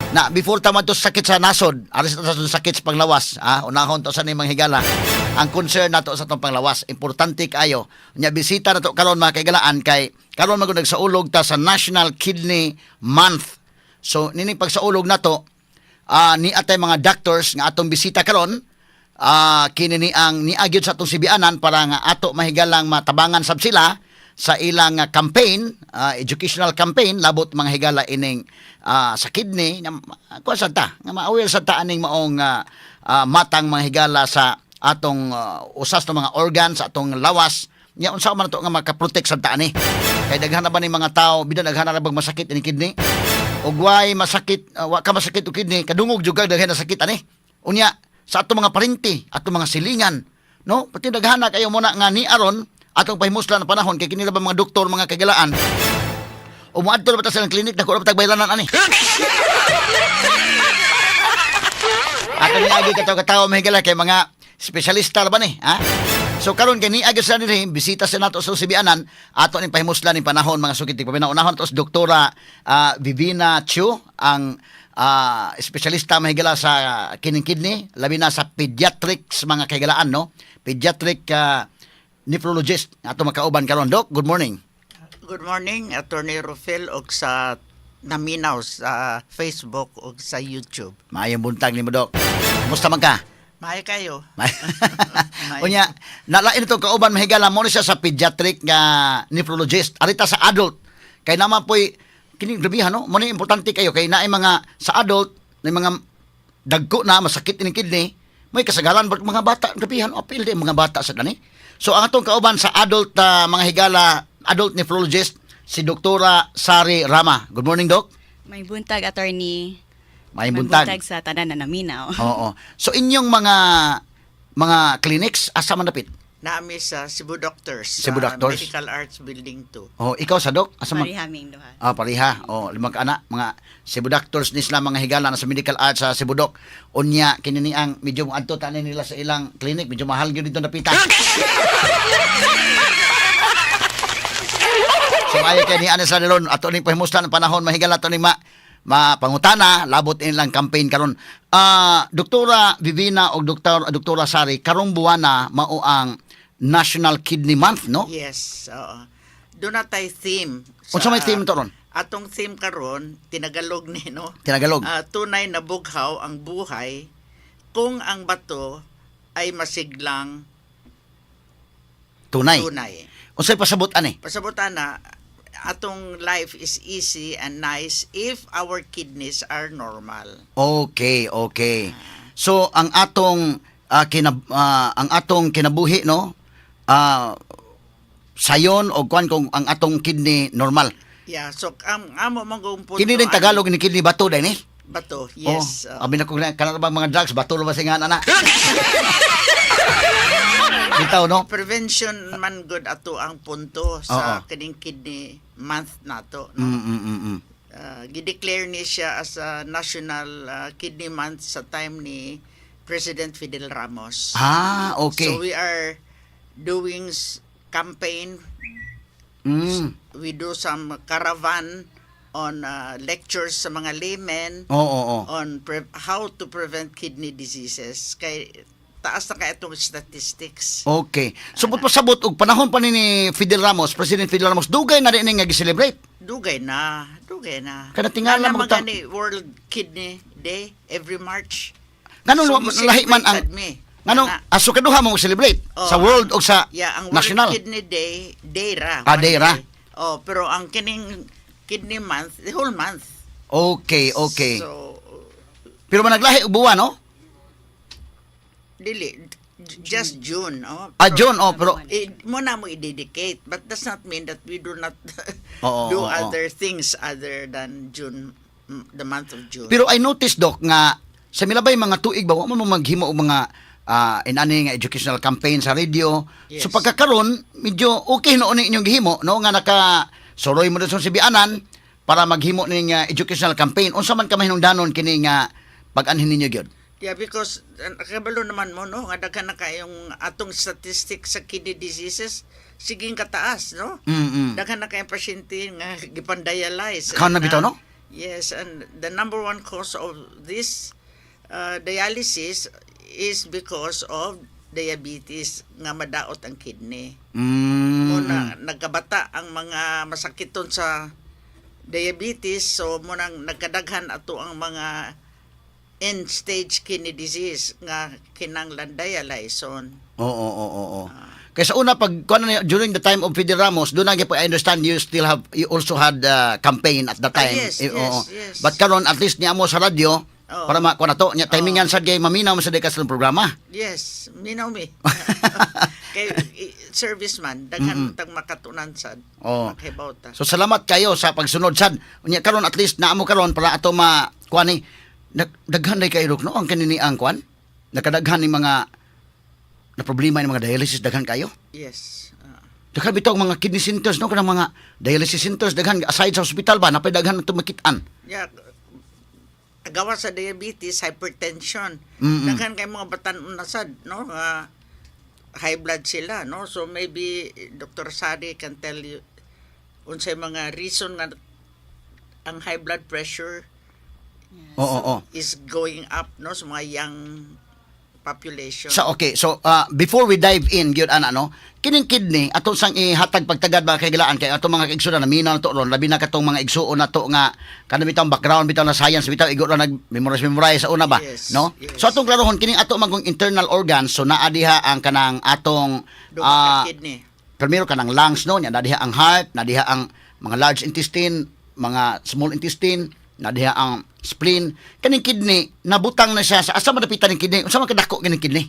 Na before tama to sakit sa nasod, aris na to sakit sa panglawas, unahon to sa nimang higala. Ang concern nato sa tong panglawas, importante kayo. Nya bisita nato karon mga kaigalaan kay karon magud nagsaulog ta sa National Kidney Month. So nini pagsaulog nato ni atay mga doctors nga atong bisita karon, kini ni ang niagyod sa atong sibianan para nga ato mahigalang matabangan sab sila sa ilang campaign, educational campaign labot mga higala ining sa kidney na kuha sa ta nga ma-aware sa ta aning maong matang mga higala sa atong usas ng mga organs sa atong lawas nya unsa man to nga makaprotect sa ta ani kay daghan na ba ni mga tao bidan daghan na bang masakit ining kidney ug way masakit wa ka masakit og kidney kadungog jud daghan na sakit ani unya sa atong mga parinti atong mga silingan no pati daghan na kayo muna nga ni aron atong pahimuslan na panahon kay kini ba mga doktor mga kagalaan umuadto ba ta sa klinik dako ra tagbayranan ani ato ni agi kataw mahigala kay mga espesyalista ba ni so karon kay ni agi sa dinhi bisita sa nato sa sibianan ato ni pahimuslan ni panahon mga sugid pagpinaunahon to si doktora Vivina Chu ang espesyalista mahigala sa kining kidney labi na sa pediatrics mga kagalaan no pediatric nephrologist ato makauban karon dok good morning. Good morning, Attorney Rufil og sa naminaw sa Facebook o sa YouTube. Maayong buntag ni mo, Dok. Kumusta man ka? Mahay kayo. Unya, nalain ito kauban mahigala mo ni siya sa pediatric nga nephrologist. Arita sa adult. Kay naman po'y, kining grabihan, no? Muna importante kayo. Kay naay mga sa adult, na mga dagko na, masakit ining kidney, may kasagaran, mga bata, grabihan, apil din mga bata sa dani. So, ang atong kauban sa adult mga higala, adult nephrologist, si Doktora Sari Rama. Good morning, Doc. May buntag, attorney. May buntag. Sa tanan na naminaw. Oo. So inyong mga clinics asa man dapit? Nami sa Cebu Doctors. Cebu Doctors? Medical Arts Building 2. Oh, ikaw sa Doc? Asa man? Parihaming duha. Pariha. Oh, limang kana mga Cebu Doctors ni sila mga higala na sa Medical Arts sa Cebu Doc. Unya kini ni ang medyo adto tanan nila sa ilang clinic, medyo mahal gyud dito napita. So ayo kay ni ana sa nilon ato ning pahimuslan panahon mahigala to ni mapangutana labot ilang campaign karon. Doktora Vivina o Doktora Sari karong buwan na mao ang National Kidney Month, no? Yes, oo. Doon na tayo theme. Unsa may theme to ron? Atong theme karon tinagalog ni, no? Tinagalog. Tunay na bughaw ang buhay kung ang bato ay masiglang Tunay. Unsay pasabot ani? Pasabutan na, atong life is easy and nice if our kidneys are normal. Okay. So ang atong ang atong kinabuhi, no? Sayon o kung ang atong kidney normal. Yeah, so amo mangong punto. Kini din Tagalog ni kidney bato din eh. Bato, yes. Abi na ko kana bang mga drugs bato ba singa ana. Bitaw, no? Prevention man good ato ang punto sa kining kidney month nato, no? Gideclare ni siya as a National Kidney Month sa time ni President Fidel Ramos. Okay. So we are doing campaign. We do some caravan on lectures sa mga laymen on how to prevent kidney diseases. Kay taas na kaya itong statistics. Okay. So, pasabot og panahon pa ni Fidel Ramos, President Fidel Ramos, dugay na rin nga gi-celebrate. Dugay na. Kada tingala mo ta. Magani World Kidney Day every March. Ganun lahi man ang ganun aso kaduha mo celebrate sa world o sa ang national. World Kidney Day ra. Day ra. Pero ang kining kidney month, the whole month. Okay. So, pero managlahi og buwan, no? Dili, just June. June, pero muna mo i-dedicate, but does not mean that we do not do other things other than June, the month of June. Pero I noticed, Doc, nga sa milabay mga tuig ba, wala mo maghimo og mga inani nga educational campaign sa radio. Yes. So pagkakaroon, medyo okay noon inyong gihimo, no? Nga soroy mo din sa sibianan para maghimo ning educational campaign. Unsa man ka mahinungdanon kini nga pag-anhin ninyo gyud? Yeah, because kabalo naman mo, no? Nga daghan na kayong atong statistics sa kidney diseases, siging kataas, no? Daghan na kayong pasyente nga gipandialyze. Kaon na bitaw, no? Yes, and the number one cause of this dialysis is because of diabetes nga madaot ang kidney. Muna nagkabata ang mga masakiton sa diabetes, so munang nagkadaghan ato ang mga end stage kidney disease nga kinanglan dialyson. Oo. Kaya sa una pag during the time of Fidel Ramos, doon po I understand you also had campaign at the time. Yes. But karon at least niya mo sa radyo para makuha na to. Nya timingan sad kay maminaw mo sa dekas ng programa. Yes, minaw mi. Kay serviceman daghan tag makatunan sad. Makibaw ta. So salamat kayo sa pagsunod sad. Nya karon at least naamo karon para ato makuha ni daghan day kayo no ang kanini ang kuan. Nakadaghan ni mga na problema ng mga dialysis daghan kayo. Yes. Daghan bitaw ang mga kidney centers no kanang mga dialysis centers daghan aside sa ospital ba napay daghan to makitaan. Yeah. Gawa sa diabetes, hypertension. Mm-mm. Daghan kay mga batan-on na sad, no? High blood sila, no? So maybe Dr. Sari can tell you unsay mga reason nga ang high blood pressure Oo. is going up, no, sa mga young population. So before we dive in gyud ana no, kining kidney ato sang ihatag pagtagad ba kay gilaan kay ato mga igsoon na minaw na to ron labi na katong mga igsoon na to nga kana bitang background bitaw na science bitaw igo ra nag-memorize sa una ba, Yes, no? yes. So atong klarohon kining ato magong internal organs so naa diha ang kanang atong Duha ka kidney. primero kanang lungs no, nya diha ang heart, diha ang mga large intestine, mga small intestine, diha ang spleen. Kaning kidney nabutang na siya sa asa madapitan ng kidney. Unsa man kadako kining kidney?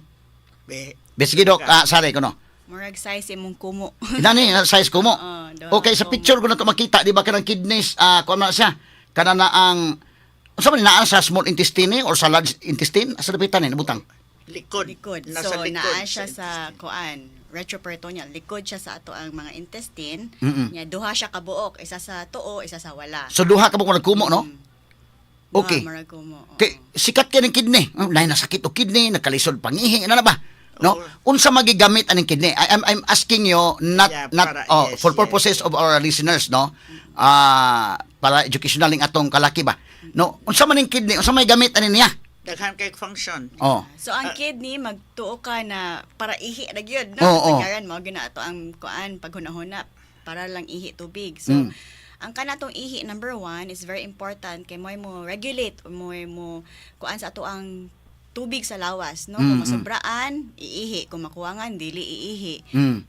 Sige dok, sari ko no. Murag size imong kumo. Inani size ko mo. Okay, sa kumo. picture ko na to makita, di ba kanang kidneys kuan na siya. Kana na ang unsa man naa sa small intestine or sa large intestine? Asa dapitan ni nabutang? Likod. Nasa So, likod. naa siya sa kuan, retroperitoneal. Likod siya sa ato ang mga intestine. Nya duha siya kabuok, isa sa tuo, isa sa wala. So duha ka mo nagkumo no? Okay. Duha, murag kumo. Kay sikat ka ng kidney. Lain nasakit o kidney, nakalisod pangihi, ano na ba? No? Unsa magigamit aning kidney? I'm asking you not Yeah, not para- yes, for purposes of our listeners, no? Para educational ning atong kalaki ba. No, unsa man ning kidney? Unsa may gamit ani niya? Daghan kay function. Oh. So ang kidney magtuo ka na para ihi ra gyud no. Oo. Kasagaran mao gyud na ato ang kuan paghunahuna para lang ihi tubig. So ang kanatong ihi number 1 is very important kay mo regulate o mo kuan sa ato ang tubig sa lawas no. Kung masobraan iihi, kung makuwangan dili iihi.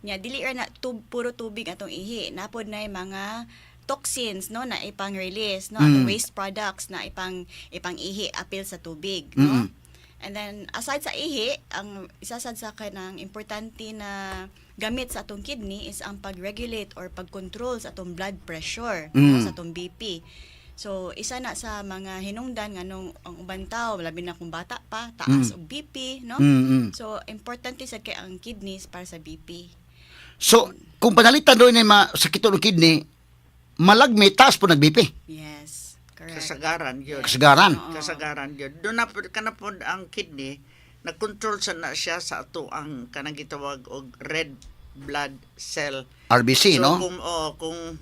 Nya dili ra na puro tubig atong ihi. Napod na mga toxins no na ipang release no atong waste products na ipang ihi apil sa tubig no. And then aside sa ihi, ang isa sad sa kanang importante na gamit sa atong kidney is ang pag-regulate or pag-control sa atong blood pressure no, sa atong BP. So isa na sa mga hinungdan nganong ang uban tawo labi na kung bata pa taas og BP no. So importante sad kay ang kidneys para sa BP. So kung panalitan doon ni sakit ng kidney, malagmi taas po nag-BP. Yes, correct. Kasagaran yun. Kasagaran. Kasagaran yun. Doon na po ang kidney, nag-control na siya sa ato ang kanang gitawag og red blood cell. RBC, So, no? kung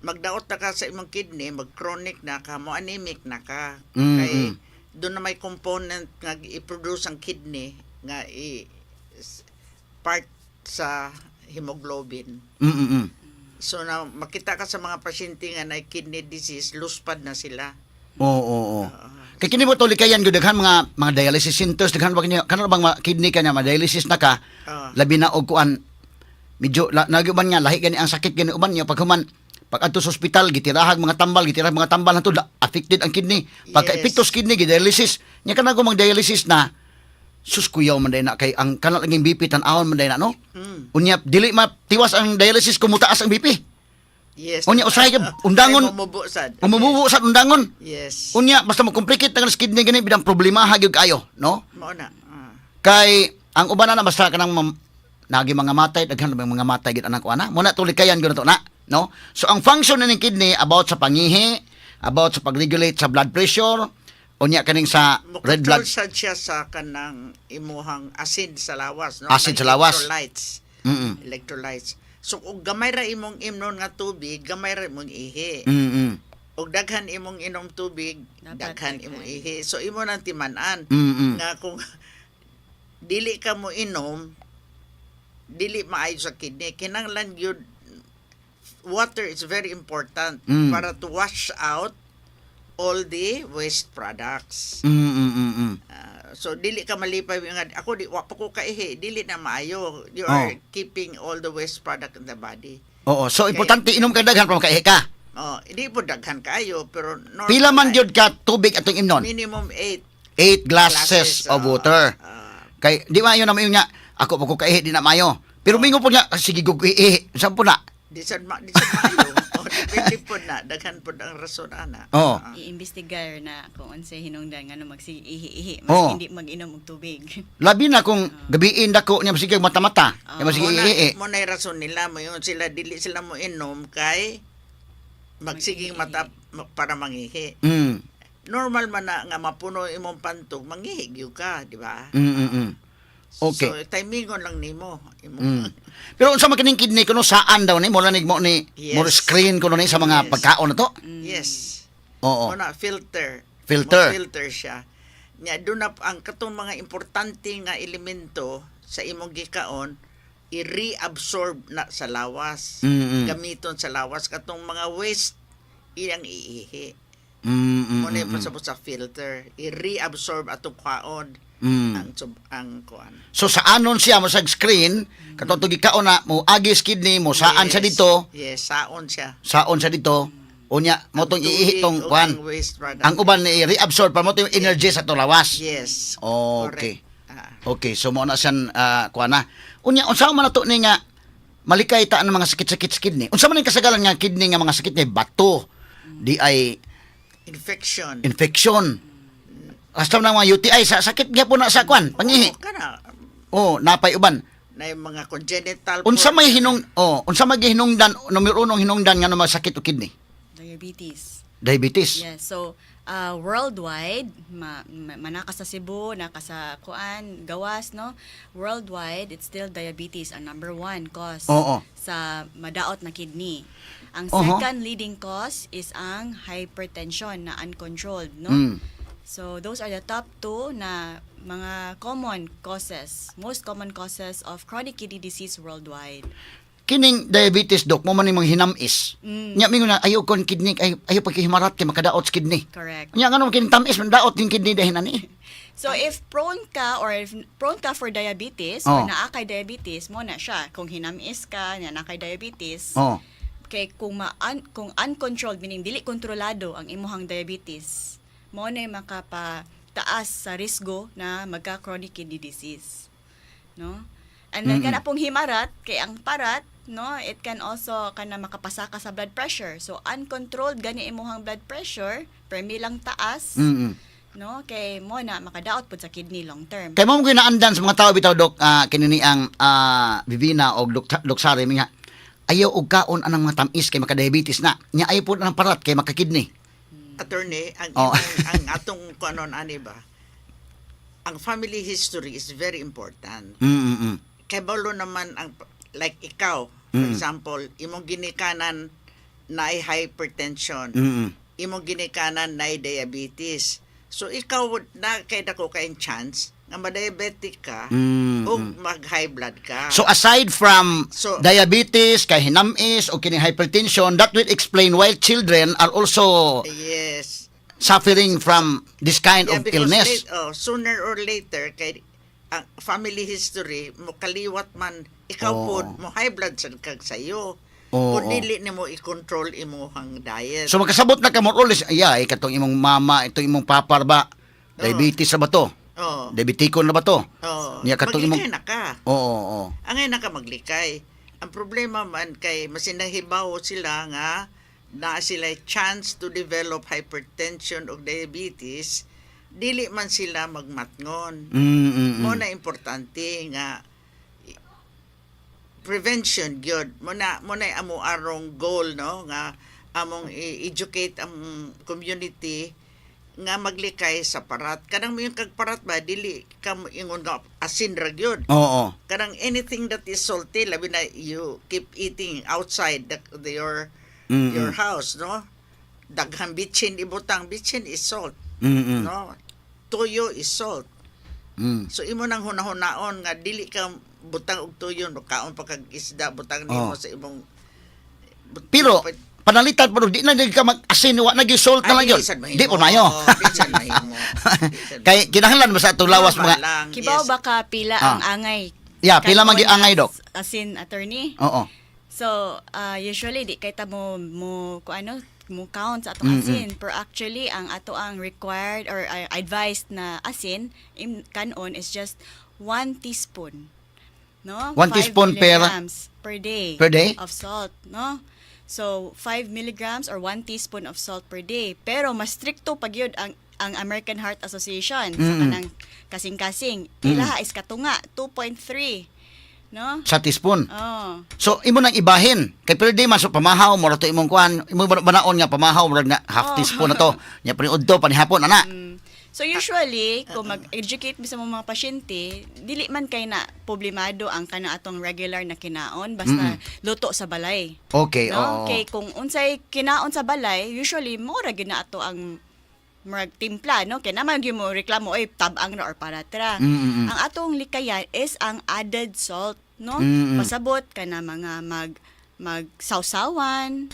magdaot na ka sa imong kidney, mag-chronic na ka, mo anemic na ka. Kay doon na may component nga i-produce ang kidney nga part sa hemoglobin. So na makita ka sa mga pasyente nga na kidney disease, luspad na sila. Oo. Kay kini mo to likayan gyud daghan mga dialysis centers daghan ba kini kanang bang kidney kanya dialysis na ka. Labi na og kuan medyo nagyuban nga lahi gani ang sakit gani uban niya paghuman pag adto sa ospital gitirahag mga tambal nato affected ang kidney. Pagka epektos kidney dialysis nya kanang mag dialysis na sus kuyaw man day na kay ang kanang laging BP tan-awon man day na no. Unya dili matiwas ang dialysis kung mutaas ang BP. Yes. Unya usahay ka undangon. Umububo sa undangon. Yes. Unya basta mo complicate ang kidney gani bidang problema gyud kayo, no? Mao na. Kay ang uban na basta kanang nagi mga matay daghan mga matay gid anak ko ana. Mo na tulikayan gyud to na, no? So ang function ng kidney about sa pangihi, about sa pag-regulate sa blood pressure, unya kaning sa red blood Control siya sa kanang imuhang acid sa lawas, no? Acid sa lawas. Electrolytes. So kung gamay ra imong imnon nga tubig, gamay ra imong ihi. og daghan imong inom tubig, Dapat daghan imong ihi. So imo nang timan-an Mm. nga kung dili ka mo inom, dili maayo sa kidney. Kinahanglan yun, water is very important Mm. para to wash out all the waste products. Mm. So dili ka malipay nga ako di wa pa ko kaihi, dili na maayo. You Oh. are keeping all the waste product in the body. Oo, so Okay. importante inom ka daghan para makaihi ka. Oh, hindi po daghan kayo pero normal. Pila man gyud ka tubig atong imnon? Minimum 8 8 glasses of water. Kay di maayo na mayo nga ako pa ko kaihi di na maayo. Pero mingo po nga sige gug ihi. Saan po na? di sad maayo. Depende po na daghan po ang rason ana. Oh. i-investigar na kung unsay hinungdan nga magsiihi-ihi Oo. mas hindi mag-inom og tubig. Labi na kung gabiin dako niya sige mata-mata. Ah. Kaya sige ihi. Mo na rason nila mo yun sila dili sila mo inom kay magsiging mata para mangihi. Mm. Normal man na nga mapuno imong pantog mangihi gyud ka, di ba? Okay. So timingon lang nimo. Mm. Pero unsa man kining kidney kuno saan daw ni mo lanig mo ni Yes. mo screen kuno ni sa mga Yes. pagkaon na to? Yes. Oo. Muna filter. Filter. Filter siya. Nya doon na ang katong mga importante nga elemento sa imong gikaon i-reabsorb na sa lawas. Mm. Gamiton sa lawas katong mga waste iyang iihi. Mm. Muna yung sa filter i-reabsorb atong kaon ang kuan. So sa anon siya mo sa screen katong gikaon na mo agis kidney mo saan Yes. siya dito? Yes, saon siya. Saon siya dito? Unya mo tong iihi tong Tubig o kuan. ang waste product. Ang uban ni reabsorb pa mo tong energy sa to lawas. Yes. Okay. Correct. Okay, so mo na siyan kuan na. Unya unsa man nato ni nga malikay ta ang mga sakit-sakit sa kidney. Unsa man ang kasagalan nga kidney nga mga sakit ni bato, di ay Infection. infection. Hasta na mga UTI sa sakit gyapon na sa kuan, pangihi. Kana Oh, napay uban. na yung mga congenital Unsa may unsa may hinungdan numero 1 hinungdan nga no masakit o kidney? Diabetes. Diabetes. Yes. So, worldwide, manaka sa Cebu, naka sa kuan, gawas, no? Worldwide, it's still diabetes ang number 1 cause Oo. sa madaot na kidney. Ang Oho. second leading cause is ang hypertension na uncontrolled, no? Mm. So, those are the top 2 na mga common causes, most common causes of chronic kidney disease worldwide. Kining diabetes dok mo man imong hinamis. Mm. Nya mingon na ayo kon kidney ayo paghimarat kay makadaot sa kidney. Correct. Nya ngano kining tamis man daot yung kidney dahin ani. So if prone ka for diabetes Oh. or naa kay diabetes mo na siya kung hinamis ka na kay diabetes Oh. kay kung uncontrolled meaning dili kontrolado ang imuhang diabetes mo na makapataas sa risgo na magka chronic kidney disease, no? And then kana pong himarat kay ang parat, no, it can also kana makapasa ka sa blood pressure. So uncontrolled gani imuhang blood pressure, permilang taas, Mm. no, kay mo na makadaot pud sa kidney long term. Kay mo ginaandan sa mga tao bitaw dok kinini ang Vivina og Luxari nga ayaw og kaon anang mga tamis kay makadiabetes na. Nya ayaw pud anang parat kay makakidney. attorney ang Oh. ang atong kanon ani ba. Ang family history is very important. Mm. Kay balo naman ang like ikaw, for example, imong ginikanan na hypertension, Mm. imong ginikanan na diabetes. So ikaw na kay dako kay chance nga ma-diabetic ka o mag-high blood ka. So aside from So- diabetes, kay hinamis o kining hypertension, that will explain why children are also yes. suffering from this kind of because illness. sooner or later kay ang family history mo kaliwat man ikaw Oo. pod mo high blood sad kag sayo. Oo. Kung dili nimo i-control imong diet. So magkasabot na ka more or less, ay katong imong mama, itong imong papa ba? Diabetes na ba to? oh. Diabetikon na ba to? Oh. Niya katong Maglikay imong na ka. Oo. Angay na ka maglikay. Ang problema man kay masinahibaw sila nga na sila chance to develop hypertension o diabetes, dili man sila magmatngon. Mo na importante nga prevention gyud mo na amo arong goal no nga among i-educate ang community nga maglikay sa parat. Kanang mo yung kagparat ba dili ka mo ingon nga asin ra gyud. Oo. Kanang anything that is salty labi na you keep eating outside your house no. daghang bitchin ibutang. Bitchin is salt. Mm. No? Tuyo is salt. Mm. So imo nang hunahunaon nga dili ka butang og tuyo no kaon pa kag isda butang nimo sa imong Pero panalitan pero di na ka mag-asin wa na gyud salt na lang yun. Di po mayo. Bisan mahimo. Kay kinahanglan mo sa atong lawas mga Kibaw ba ka pila ang angay? Yeah, pila man Kanon gyud angay, Dok? Asin attorney? Oo. So, usually di kay ta mo count sa atong asin, pero actually ang ato ang required or advised na asin kanon is just 1 teaspoon. No? 1 teaspoon per day. Per day? Of salt, no? So 5 milligrams or 1 teaspoon of salt per day. Pero mas stricto pag yun ang American Heart Association sa kanang kasing-kasing. Ilaha is katunga 2.3. No? Sa teaspoon. Oh. So imo nang ibahin kay per day masuk pamahaw mo ra to imong kuan imo banaon nga pamahaw mo nga half teaspoon na to nya paniudto panihapon ana. So usually kung mag-educate mi sa mga pasyente, dili man kay na problemado ang kana atong regular na kinaon basta luto sa balay. Okay, No? oo. Kay kung unsay kinaon sa balay, usually mo ra gyud na ato ang murag timpla, no? Kaya naman yung mo reklamo, oy, tabang na or paratra. Ang atong likayan is ang added salt, no? Pasabot ka na mga magsawsawan,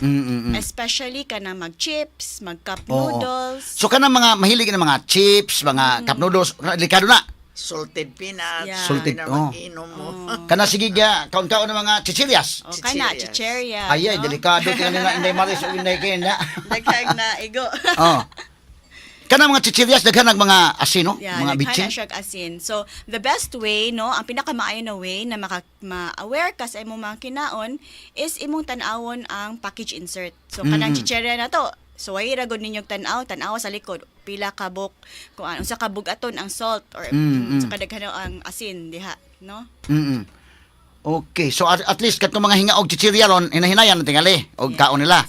especially ka na mag-chips, mag-cup Oo. noodles. So kana mga mahilig na mga chips, mga cup noodles, delikado na. salted peanuts. Yeah. Salted, na oh. mag-inom mo. Kana sige ga kaon-kaon ng mga chichilias. O kana, Chichirias. chicheria. Ay, no? delikado tingnan nila Inday Maris o Inday Kenya. Daghang na igo. Oh. Kana mga chichilias daghan ng mga asino, Yeah, mga nagkana bitchin. siya asin. So, the best way, no, ang pinakamaayo na way na ma-aware ka sa imong mga kinaon is imong tan-awon ang package insert. So, kanang chicheria na to, so ay ragod ninyong tan-aw sa likod, pila kabok, kung ano, sa kabug-aton ang salt or sa kadaghan ang asin diha, no? Mm. Okay, so at least katong mga hingaog chichirya ron hinahinayan ng tingali og kaon nila.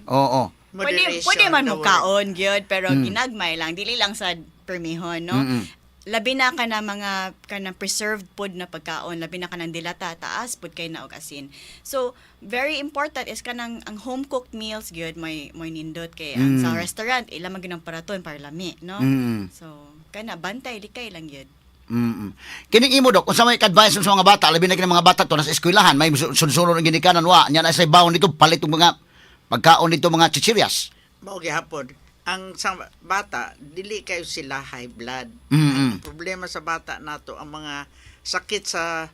Oo. Pwede man the mo word. kaon gyud pero ginagmay lang dili lang sa permihon, no? Labi na ka na mga kanang preserved food na pagkaon, labi na ka ng dilata, taas pud kay na og asin. So, very important is kanang ang home cooked meals gyud may nindot kay ang sa restaurant ila man gyud ang paraton para lami, no? So, kana bantay likay lang gyud. Kining imo dok, unsa may advice sa mga bata, labi na kining mga bata to nasa eskwelahan, may sunod ang ginikanan wa, nya na say bawon dito palit og mga pagkaon dito mga chichirias. Mao gihapon. Ang sa bata, dili kayo sila high blood. Mm-mm. Ang problema sa bata nato, ang mga sakit sa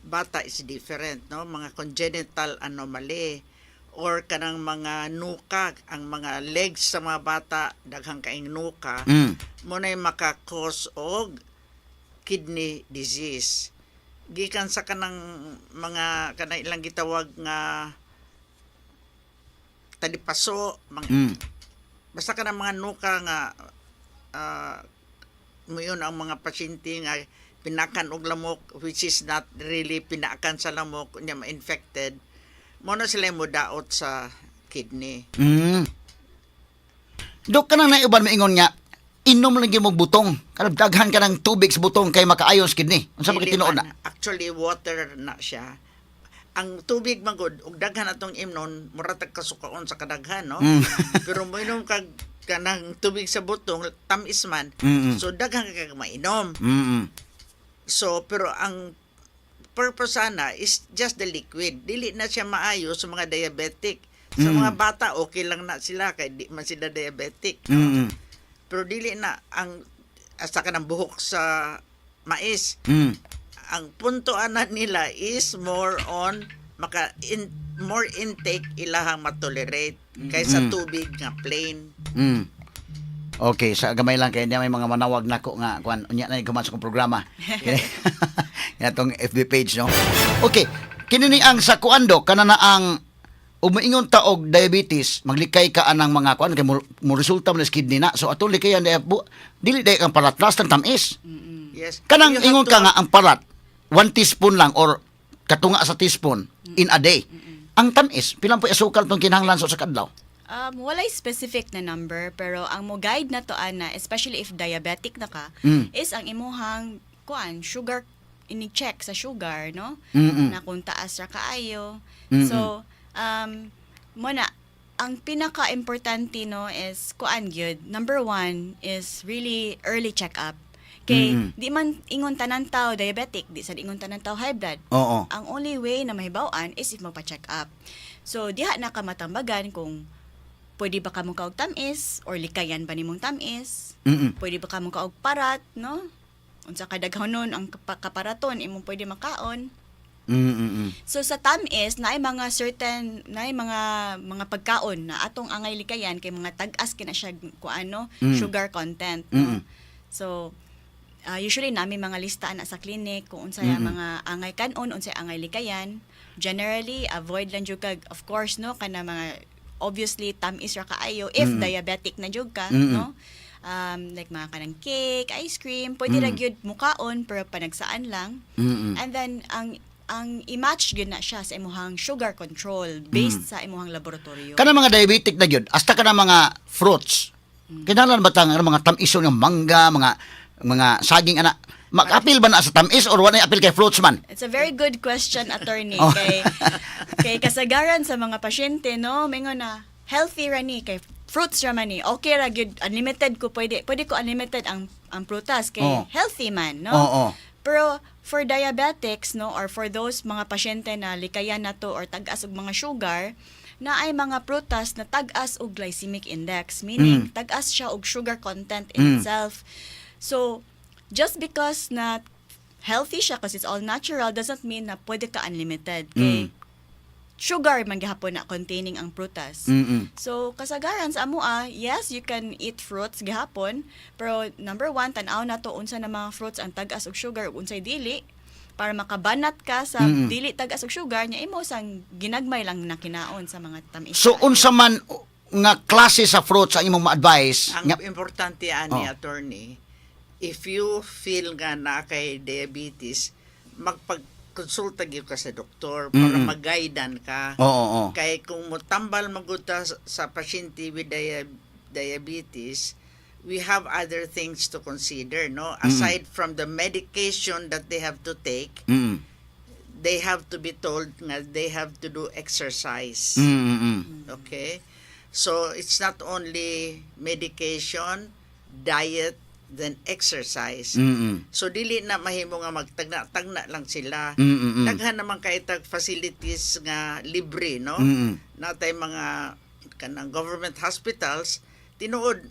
bata is different, no? Mga congenital anomaly or kanang mga nuka, ang mga legs sa mga bata daghang kaing nuka, mo na maka-cause og kidney disease. Gikan sa kanang mga kanang ilang gitawag nga talipaso, basta ka ng mga nuka nga muyon ang mga pasyente nga pinakan og lamok which is not really pinakan sa lamok nya ma-infected mo na sila mo daot sa kidney. Dok kanang naiuban maingon nga inom lang gyud mo butong. Kanang daghan ka ng tubig sa butong kay makaayon sa kidney. Unsa ba Dili tinuod man. na? Actually water na siya. Ang tubig man gud og daghan atong imnon mura tag kasukaon sa kadaghan, no? Pero mo inom kag kanang tubig sa butong tamis man. So daghan ka kag mainom. So pero ang purpose sana is just the liquid. Dili na siya maayo sa mga diabetic. Sa mga bata okay lang na sila kay di man sila diabetic. No? Pero dili na ang asa ka ng buhok sa mais. Ang punto ana nila is more on more intake ilahang matolerate kaysa tubig nga plain. Okay, sa gamay lang kay may mga manawag nako nga kuan unya na gumasok kong programa. Atong FB page, no. Okay, kini ni ang sa kuando kana na ang umiingon ta og diabetes, maglikay ka anang mga kuan kay mo resulta mo sa kidney na. So ato likayan dili day kang palatras tan tamis. Yes. Kanang You have ingon to ka nga ang parat 1 teaspoon lang or katunga sa teaspoon in a day. Ang tamis, pilang po asukal tong kinahanglan sa kadlaw? Walay specific na number pero ang mo guide na to ana especially if diabetic na ka is ang imuhang sugar ini-check sa sugar, no? Na kung taas ra kaayo. So mo na ang pinaka-importante no is kuan gyud. Number one is really early check-up. Kay di man ingon tanan tao diabetic, di sad ingon tanan tao high blood. Oo. Ang only way na mahibaw-an is if magpa-check up. So diha na ka matambagan kung pwede ba ka mong kaog tamis or likayan ba nimong tamis? Pwede ba ka mong kaog parat, no? Unsa ka daghon ang kaparaton imong pwede makaon. So sa tamis na ay mga certain na ay mga pagkaon na atong angay likayan kay mga tag-as kina siya kuano sugar content, no? So usually nami mga listaan na sa clinic kung unsay mga angay kanon, unsay angay likayan. Generally avoid lang jud kag of course no kana mga obviously tamis ra kaayo if diabetic na jud ka, no? Like mga kanang cake, ice cream, pwede ra gyud mukaon pero panagsaan lang. And then ang i-match gyud na siya sa imuhang sugar control based sa imuhang laboratorio. Kana mga diabetic na gyud, hasta kana mga fruits. Kinahanglan ba tang mga tamis nga mangga, mga saging ana. Mag-apil ba na sa tamis or wala apil kay fruits man? It's a very good question, attorney. Oh. Kay kasagaran sa mga pasyente, no, mingon na healthy ra ni kay fruits ra man ni. Okay ra gyud unlimited ko pwede ko unlimited ang prutas kay healthy man, no? Pero for diabetics, no, or for those mga pasyente na likayan na to or tag-as og mga sugar, na ay mga prutas na tag-as og glycemic index, meaning tag-as siya og sugar content in itself. So, just because na healthy siya kasi it's all natural doesn't mean na pwede ka unlimited. Kay sugar man gihapon na containing ang prutas. So, kasagaran sa amua, yes, you can eat fruits gihapon, pero number one, tan-aw na to unsa na mga fruits ang tag-as og sugar ug unsay dili para makabanat ka sa dili tag-as og sugar nya imo sang ginagmay lang na kinaon sa mga tamis. So unsa man nga klase sa fruits ang imong ma-advise? Ang importante ani attorney, if you feel nga na kay diabetes, magpagkonsulta gyud ka sa doktor para mag-guidean ka. Oo. Kay kung motambal maguta sa pasyente with diabetes, we have other things to consider, no? Aside from the medication that they have to take, they have to be told nga they have to do exercise. Okay? So, it's not only medication, diet, then exercise. So, dili na mahimo nga magtagna-tagna lang sila. Daghan naman kay tag facilities nga libre, no? Natay mga kanang government hospitals, tinuod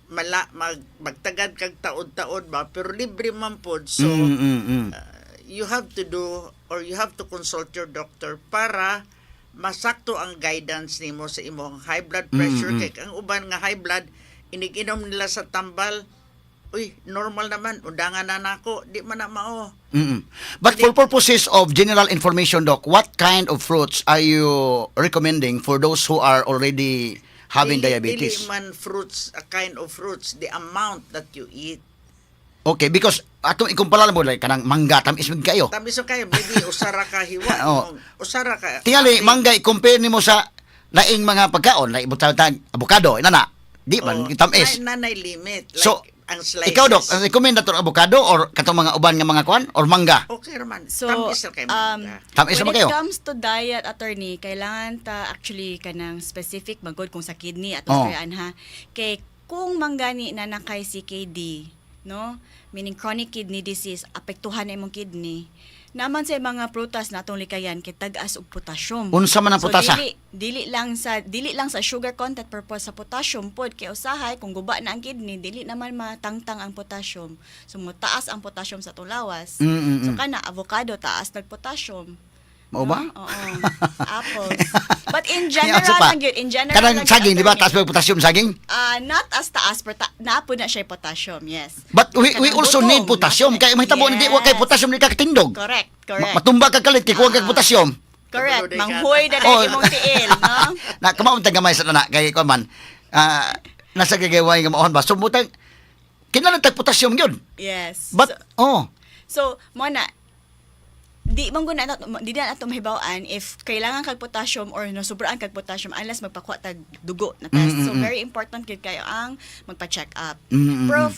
magtagad kag taod-taod ba, pero libre man pod. So, you have to do or you have to consult your doctor para masakto ang guidance nimo sa imong high blood pressure. Kay ang uban nga high blood inig-inom nila sa tambal, uy, normal naman, undangan na nako, di man na mao. But for purposes of general information, Doc, what kind of fruits are you recommending for those who are already having diabetes? Dili man fruits, a kind of fruits, the amount that you eat. Okay, because atong ikumpara mo like kanang mangga tamis mig kayo. Tamis kayo, maybe usara ka hiwa, usara ka. Tingali mangga i-compare nimo sa laing mga pagkaon, like butang avocado, inana. Di man tamis. Nanay limit. Like, So, ang slices. ikaw Doc, recommend nato avocado or katong mga uban nga mga kuan or mangga? Okay raman. So, Tamis na kayo mangga. Tamis naman when kayo. it comes to diet, attorney, kailangan ta actually kanang specific magod kung sa kidney at kayaan ha. Kay kung manggani na nakay CKD, no? Meaning chronic kidney disease, apektuhan na imong kidney. Naman sa mga prutas na atong likayan kay tag-as og potassium. Unsa man ang potasa? So dili lang sa sugar content purpose sa potassium pod kay usahay kung guba na ang kidney dili naman matangtang ang potassium. So taas ang potassium sa atong lawas. So kana avocado taas nag potassium. Mao ba? Oo. Apples. But in general lang yun. In general kanang lang saging, yun, di ba? attorney. Taas ba potassium saging? Not as taas, pero naapo na siya potassium, yes. But we Kanang also butong, need potassium. Kaya mahitabo na di wa kay potassium di ka katindog. Correct. Matumba ka kalit kay kuha kag potassium. Correct. Kabalo Manghoy na Oh. dahil imong tiil, no? Na kamaon tag gamay sa nana kay kuan man. Nasa gagaway nga maon ba? So mutang kinahanglan tag potassium gyud. Yes. But So mo na di man guna di na ato mahibaw-an if kailangan kag potassium or nasubraan kag potassium unless magpakuha tag dugo na test. So very important gid kayo ang magpa-check up. Pero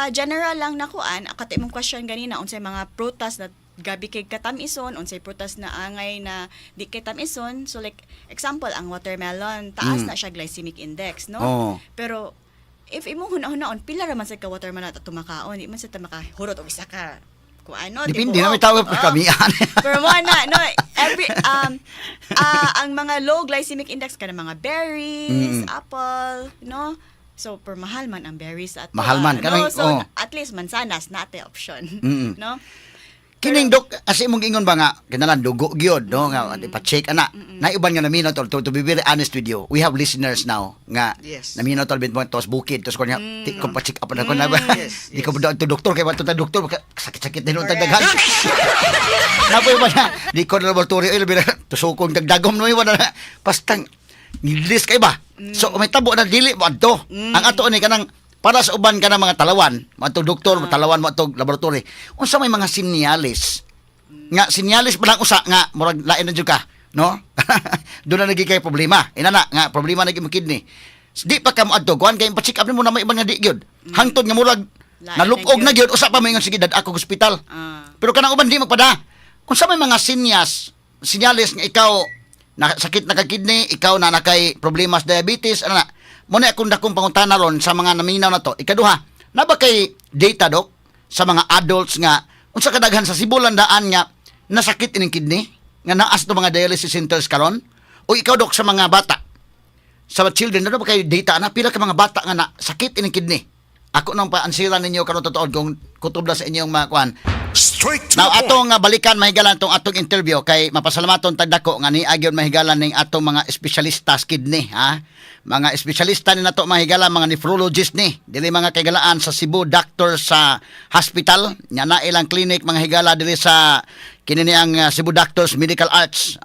general lang nakuan akat imong question ganina unsay mga prutas na gabi kay katamison, unsay prutas na angay na di kay tamison. So like example, ang watermelon, taas na siya glycemic index, no? Oo. Pero if imong hunahunahon, pila ra man sa ka watermelon at tumakaon, di man sa tamaka-hurot og isa ka ano, Depende na may tawag pa kamian. Pero mo na, no, every, ang mga low glycemic index ka mga berries, apple, no? So, per mahal man ang berries at Mahal man, kanang- no? So, oh. at least mansanas, nate option, no? Kining dok, kasi mong ingon ba nga, kinalan, dugo gyud no? Nga, pa-check, ana. Naiban nga naminaw to be very honest with you, we have listeners now, nga, Yes. naminaw to, bit mo, tos bukid, tos ko niya, di ko pa-check up na ko na ba? Yes, Di ko yes. ba to doktor, kaya ba to doktor, sakit-sakit din Correct. dagdagan. Napoy ba niya, di ko na laboratory, ay, labi na, tusukong dagdagom, no, iwan na, pastang, nilis kay ba? So, may tabo na dili mo adto. Ang ato ni kanang para sa uban ka ng mga talawan, mga doktor, talawan mo itong laboratory, unsa may mga sinyalis. Nga, sinyalis pa lang usa, nga, murag lain na dyan ka, no? Doon na nagigay problema. Inana, nga, problema na yung kidney. Di pa ka mo adto, kuhan kayo, pa-check up mo na may ibang nga di gyud. Hangtod nga murag, Lain nalupog na na gyud, usa pa may nga sige, dad ako hospital. Pero kanang uban di magpada. Unsa may mga sinyalis nga ikaw, sakit na ka kidney, ikaw na nakay problema sa diabetes, ano na, muna akong dakong pangutana ron sa mga naminaw na to. Ikaduha, na ba kay data, Dok, sa mga adults nga, unsa kadaghan sa sibulan daan nga, nasakit ining kidney, nga naas to mga dialysis centers karon? O ikaw, Dok, sa mga bata, sa mga children, na ba kay data na, pila ka mga bata nga na sakit ining kidney? Ako nang paansiran ninyo karon totoo kung kutob na sa inyong mga kuan. Straight to Now the point. atong balikan mahigalan tong atong interview kay mapasalamaton tagdako nga ni agyon mahigalan ning atong mga espesyalista sa kidney ha. Mga espesyalista ni nato mahigalan mga nephrologist ni dili mga kagalaan sa Cebu Doctor sa hospital nya na ilang clinic mga higala dili sa kini ang Cebu Doctors Medical Arts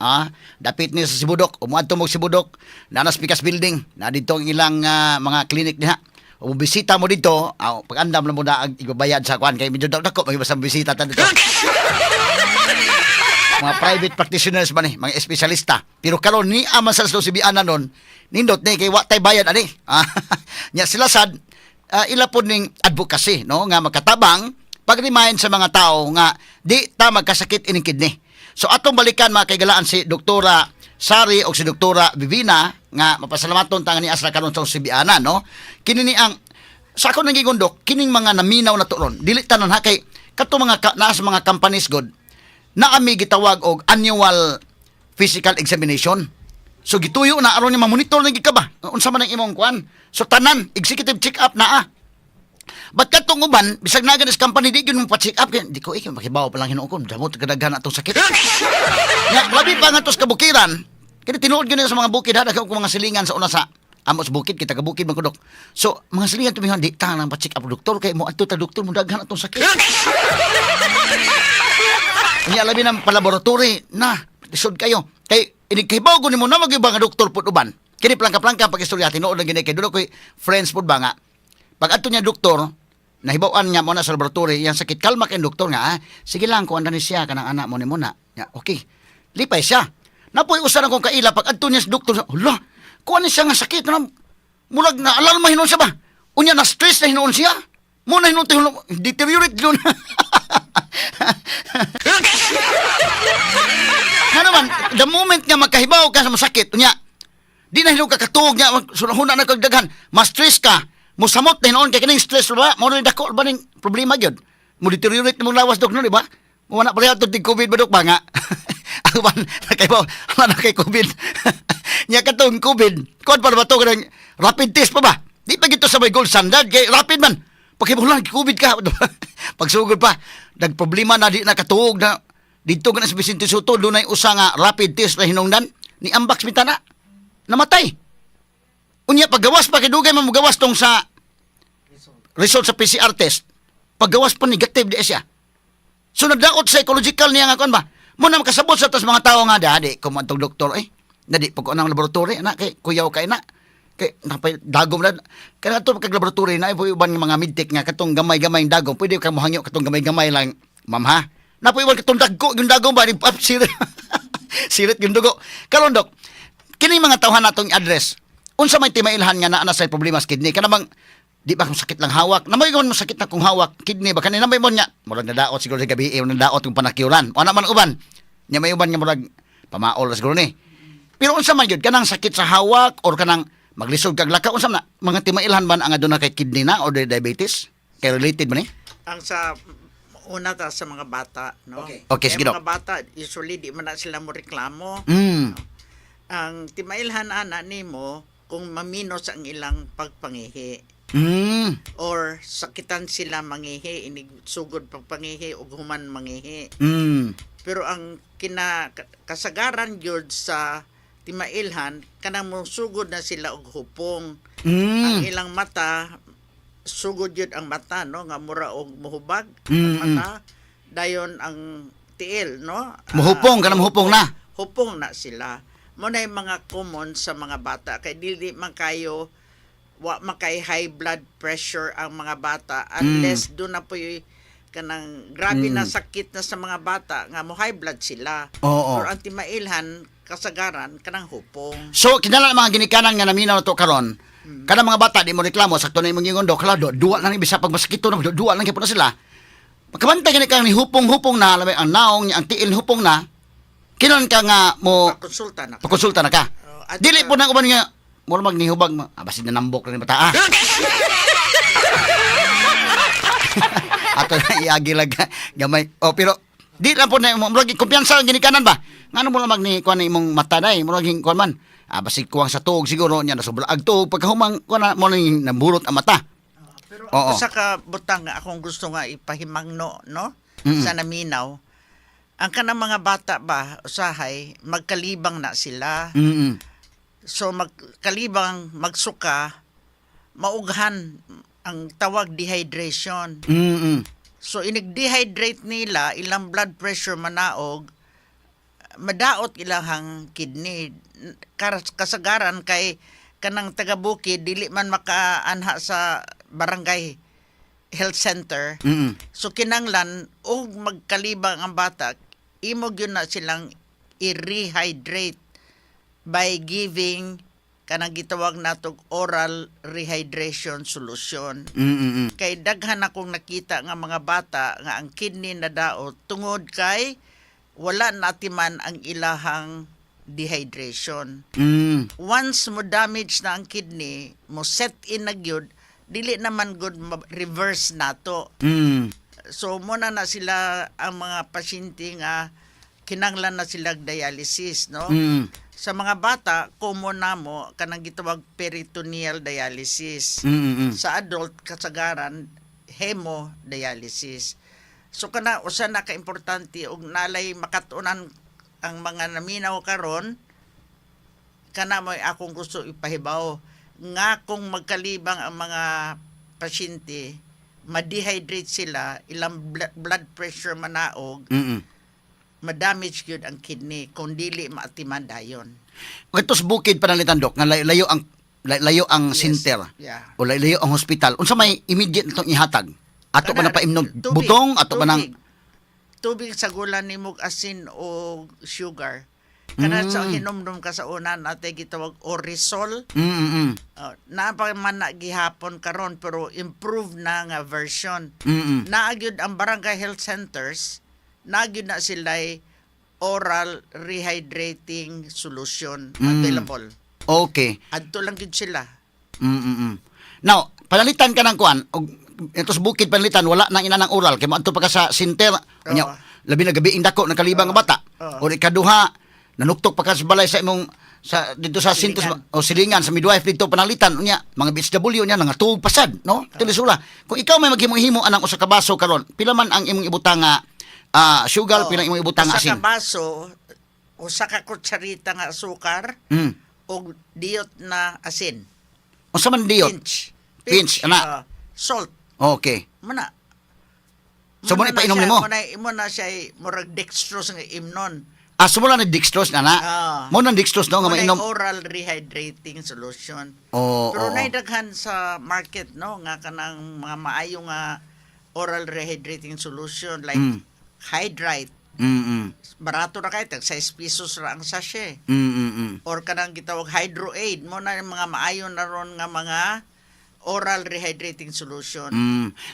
dapit ni sa Cebu Doc umuadto mo Cebu Doc na Pikas Building na dito ang ilang mga clinic diha. O bisita mo dito, pag andam na mo na ibabayad sa kwan kay medyo dako magibasa bisita ta dito. Mga private practitioners man mga espesyalista. Pero karon ni aman sa sibianan nun, nindot ni kay wa tay bayad ani. Nya sila sad ila pod ning advocacy no nga makatabang pag-remind sa mga tao nga di ta magkasakit ining kidney. So atong balikan mga kaigalaan si Doktora Sari o si Doktora Vivina nga mapasalamaton ta ni asra karon sa sibianan no. Kini ni ang sa ako nang gigundok kining mga naminaw na turon. Dili tanan ha kay kato mga naa sa mga companies god na ami gitawag og annual physical examination. So gituyo na aron ni ma-monitor na gid ka ba? Unsa man ang imong kuan? So tanan executive check up na Ba't katong uban, bisag na ganis company, di yun mo pa-check up. Di ko, makibaw pa lang hinuokon. Damot, kadaghan na itong sakit. Nga, labi pa nga tos kabukiran. Kaya tinuod yun sa mga bukid, ha? Daghan ko mga silingan sa una sa amos bukid, kita kabukid mga kudok. So, mga silingan tumihon, di ta nang pa-check up doktor. Kaya mo, ato ta doktor, mo daghan na itong sakit. Nga, labi ng palaboratory, na, isod kayo. Kaya, inikibaw ko ni mo na mag-iba nga doktor po uban. Kini plangka-plangka pag-istorya, tinuod lang gini. Kaya doon ko'y friends po ba nga. Pag ato niya doktor, nahibawan niya mo na sa laboratory, yung sakit, kalma kayong doktor nga, sige lang, kung andan siya, kanang anak mo ni muna. Ya, okay, lipay siya. Napoy usan akong kaila, pag ato niya sa doktor, hala, kung ano siya nga sakit, murag na alarma hinon siya ba? Unya na stress na hinon siya? Muna hinon tayo, deteriorate doon. Nga naman, the moment nga magkahibaw ka sa masakit, unya, di na hinon ka katuog niya, sunahuna na kagdaghan, ma-stress ka, musamot na hinoon kay kining stress ba mo rin dako ba ning problema gyud mo deteriorate mo lawas dok no di ba mo na pareha to tig covid ba dok ba nga ang ban kay ba na kay covid nya katong covid kon pa ba to kanang rapid test pa ba di pa gito sa may gold standard kay rapid man pagkibulan covid ka pagsugod pa dag problema na di nakatuog na dito kan sa Vicente Soto dunay usa nga rapid test na hinungdan ni ambak bitana namatay. Unya paggawas pa kidugay man gawas tong sa result sa PCR test. Paggawas pa negative di siya. So nagdaot psychological niya nga kon ba. Mo na makasabot sa tas mga tao nga dadi ko man tong doktor Dadi pag anang laboratory na kay kuyaw kay na. Kay napay dagom na kaya ato pag laboratory na ibo uban nga mga medtech nga katong gamay-gamay dagom pwede ka mohangyo katong gamay-gamay lang ma'am ha. Napoy uban katong dagko yung dagom ba ni sirit. Sirit yung dugo. Karon dok, kini mga tawhan natong address. Unsa may timailhan nga naa sa problema sa kidney kanang di ba kung sakit lang hawak, namay mo sakit na kung hawak, kidney ba, kanina namay mo niya, murag nadaot siguro sa gabi, nadaot yung panakyuran, o naman uban, niya may uban nga murag, pamaol na siguro ni. Pero unsa man yun, kanang sakit sa hawak, or kanang maglisod kag laka, unsa na, mga timailhan ba ang aduna kay kidney na, or diabetes? Kay related ba ni? Ang sa una ta sa mga bata, no? Okay, sige, Dok. Mga bata, usually di man na sila mo reklamo. Ang timailhan ana nimo kung maminos ang ilang pagpangihi or sakitan sila mangihi, inig sugod pagpangihi ug human mangihi. Pero ang kasagaran gyud sa timailhan kanang sugod na sila og hupong. Ang ilang mata sugod yun ang mata, no? Nga mura og muhubag ang mata. Dayon ang tiil, no? Muhupong, kanang muhupong na. Hupong na sila. Muna yung mga common sa mga bata. Kaya dili man kayo, wa makay high blood pressure ang mga bata unless doon na po yung kanang grabe na sakit na sa mga bata nga mo high blood sila. Or ang timailhan, kasagaran, kanang hupong. So, kinala mga ginikanan nga naminaw na to karon. Kada mga bata di mo reklamo sakto na imong ingon do kala duwa lang ibisa pag masakito na duwa lang gyud na sila. Pagkamantay gani kang ni hupong-hupong na labi ang naong niya ang tiil hupong na kinon ka nga mo pakonsulta na ka. Dili po na uban nga mo magnihubag basin na nambok na ni bata. Ato na iagi lag gamay. Pero di lang po na mo kumpiyansa ang ginikanan ba? Ngano mo lang magni kuan imong mata dai mo laging kuan man. Basig kuwang sa tuog siguro niya nasobra ag tuog pagkahumang ko na mo ning nabulot ang mata. Pero sa kabutang nga akong gusto nga ipahimangno, no? Sa naminaw. Ang kanang mga bata ba usahay magkalibang na sila. So magkalibang magsuka maughan ang tawag dehydration. So inig-dehydrate nila ilang blood pressure manaog madaot ilahang kidney kasagaran kay kanang taga-bukid dili man makaanha sa barangay health center. So kinanglan og magkalibang ang bata imo gyud na silang i-rehydrate by giving kanang gitawag natog oral rehydration solution. Kay daghan akong nakita nga mga bata nga ang kidney na daot tungod kay wala natiman ang ilahang dehydration. Once mo damage na ang kidney, mo set in na gyud, dili naman good reverse nato. So muna na sila ang mga pasyente nga kinanglan na sila dialysis, no? Sa mga bata, common na mo kanang gitawag peritoneal dialysis. Sa adult kasagaran hemodialysis. So kana usa na ka importante og nalay makatunan ang mga naminaw karon kana mo akong gusto ipahibaw nga kung magkalibang ang mga pasyente ma-dehydrate sila ilang blood pressure manaog ma-damage gyud ang kidney kung dili maatiman dayon. Ito sa bukid panalitan dok nga layo ang center o layo ang hospital. Unsa may immediate itong ihatag? Ato ba na paimnog butong? Ato ba nang tubig sa gulan ni mug asin o sugar. Kana sa hinumdum ka sa una natin gitawag orisol. Naapa man na gihapon karon pero improved na nga version. Naagyud ang barangay health centers, naagyud na sila'y oral rehydrating solution available. Okay. Adto lang gid sila. Now, palalitan ka ng kuan og ito sa bukid panlitan wala nang inanang oral kay moadto pa ka sa center nya labi na gabi dako ng kalibang nga bata o ikaduha nanuktok pa ka sa balay sa imong sa dito sa sintos o silingan sa midwife dito panalitan unya mga BSW nya nangatuog pasad no tulisula kung ikaw may maghimo-himo anang usa ka baso karon pila man ang imong ibutang nga sugar pila imong ibutang nga asin usa ka baso usa ka kutsarita nga asukar og diot na asin unsa man diot pinch ana salt. Okay. Muna. So, muna ipainom nimo? Muna siya murag dextrose nga imnon. So muna na dextrose na na? Muna na dextrose no? Nga mainom? Oral rehydrating solution. Oh. Pero naidaghan sa market, no? Nga kanang mga maayo nga oral rehydrating solution like Hydrite. Barato na kayo, 6 pesos ra ang sachet. Or kanang gitawag Hydro Aid. Muna yung mga maayo na ron nga mga oral rehydrating solution.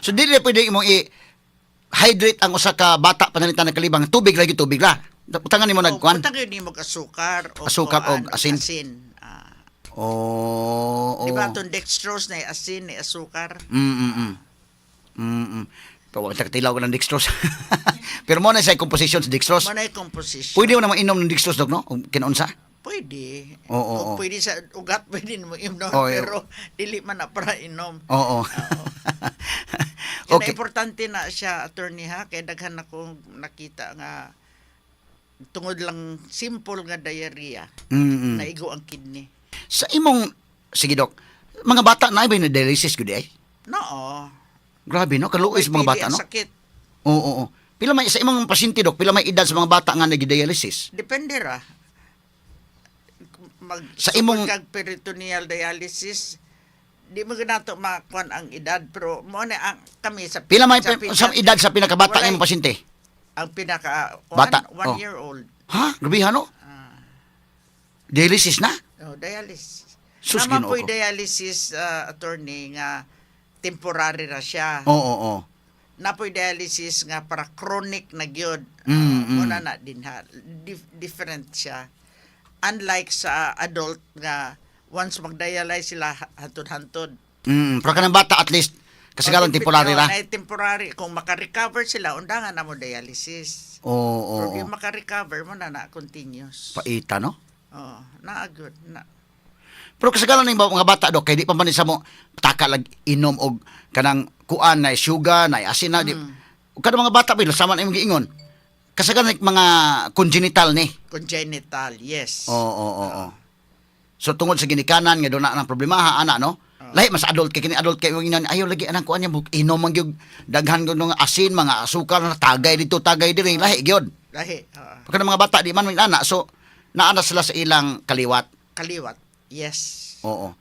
So dili pwede imong i-hydrate ang usa ka bata panalitan ng kalibang tubig lagi tubig ra. Utangan nimo nagkuan. Punta yun mo asukar o Asukar o asin. Oh. Di ba Oh. itong dextrose na asin, na asukar? Pero wag tilaw ko ng dextrose. Pero mo na sa composition sa dextrose. Manay composition. Pwede mo naman inom ng dextrose dok no? Kung kinunsa? Pwede. Oo. Kung pwede sa ugat, pwede mo inom. Oo, pero dili man na para inom. Oo. Kaya Okay. importante na siya, attorney ha, kaya daghan akong nakita nga tungod lang simple nga diarrhea, naigo ang kidney. Sa imong sige dok, mga bata na ba na dialysis gud ay? Noo. Grabe no, kaluoy sa mga bata no. Sakit. Oo. Pila may sa imong pasyente dok, pila may edad sa mga bata nga nag-dialysis? Depende ra. Sa imong- kag peritoneal dialysis, di mo ganato makuan ang edad, pero mo na ang kami sa Pila may sa sa edad sa pinakabata Walay- nga imong pasyente? ang pinaka Bata. 1 Oh. year old. Ha? Grabe no? Dialysis na? Dialysis. Sus, Naman Ginoo po'y ko. dialysis, attorney, nga temporary ra siya. Oo. Napoy dialysis nga para chronic na gyud. Muna na din ha. Different siya. Unlike sa adult nga once mag-dialyze sila hantod-hantod. Pero kanang bata at least kasagaran temporary ra. Temporary. Kung makarecover sila, undangan na mo dialysis. Oo. Pero kung makarecover mo na continuous. Paita no? Oh, good. Na. Pero kasagaran ning mga bata dok kay di pa man sa mo taka lag inom og kanang kuan na sugar na asin na di. Kada mga bata bilo sama na imong giingon. Kasagaran ning mga congenital ni. Congenital, yes. Oo. So tungod sa ginikanan nga do na ang problema ha ana no. Lahi mas adult kay kini adult kay ingnan ayo lagi anang kuan niya inom man gyud daghan gyud ng asin mga asukar na tagay dito tagay diri lahi gyud. Lahi. Pagka mga bata di man ana so naana sila sa ilang kaliwat. Kaliwat. Yes. Oo.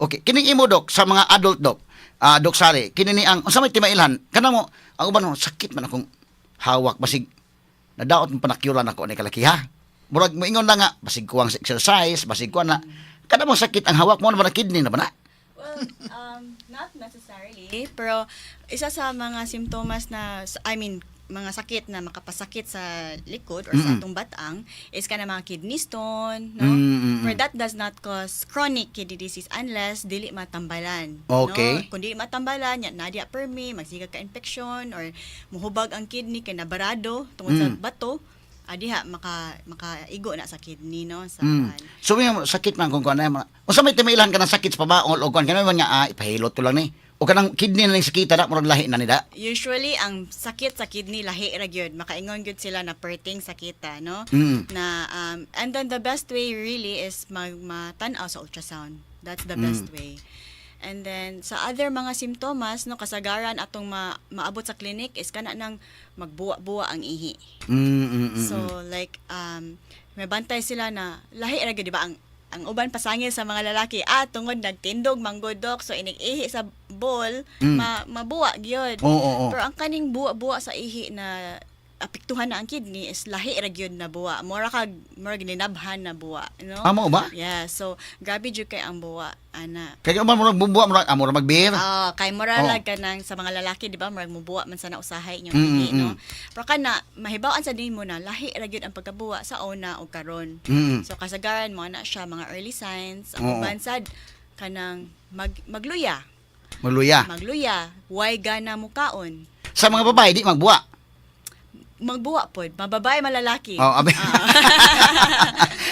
Okay. Kining imo dok sa mga adult dok. Dok Sari, kini ni ang unsa may timailhan? Kana mo ang uban mo sakit man akong hawak basig nadaot mo panakyuran ako ni kalakiha. Murag mo ingon na nga basig kuwang sa exercise, basig kuwan na. Kana mo sakit ang hawak mo na kidney na ba na? Well, not necessarily. Pero isa sa mga simptomas na, mga sakit na makapasakit sa likod or sa atong batang is kana mga kidney stone, no? But that does not cause chronic kidney disease unless dili matambalan. Okay. No? Kung dili matambalan, nadia permi, magsiga ka infection or muhubag ang kidney kay nabarado tungod sa bato, diha makaigo na sa kidney, no? Sa So may sakit man kung kuan na. Unsa may timailhan ka ng sakit sa pabaong o kuan kana man nga ipahilot to lang ni. O kanang kidney na ning sakita na murag lahi na nida. Usually ang sakit sa kidney lahi ra gyud, makaingon gyud sila na perting sakita, no? Na and then the best way really is matanaw sa ultrasound. That's the best way. And then sa other mga simptomas, no, kasagaran atong maabot sa clinic is kana nang magbuwa-buwa ang ihi. So like may bantay sila na lahi ra gyud, di ba, ang uban pasangil sa mga lalaki tungod nagtindog manggodok so inig-ihi sa bowl mabuwa gyud. Oo. Pero ang kaning buwa-buwa sa ihi na apektuhan na ang kidney is lahi ra gyud na buwa, mura ginabhan na buwa, no? Amo ba? Yeah, so grabe jud kay ang buwa ana. Kaya man murag bumbuwa murag magbihir. Kay mura lang kanang sa mga lalaki, di ba, murag mubuwa man sa nausahay inyong ihi, no? Pero kana mahibawaan sa din mo na lahi ra gyud ang pagkabuwa sa una o karon. So kasagaran mo na siya mga early signs, ang uban sad kanang magluya. Magluya, way gana mukaon. Sa mga babae di magbuwa. Magbuwa pod, mababae malalaki. Abi.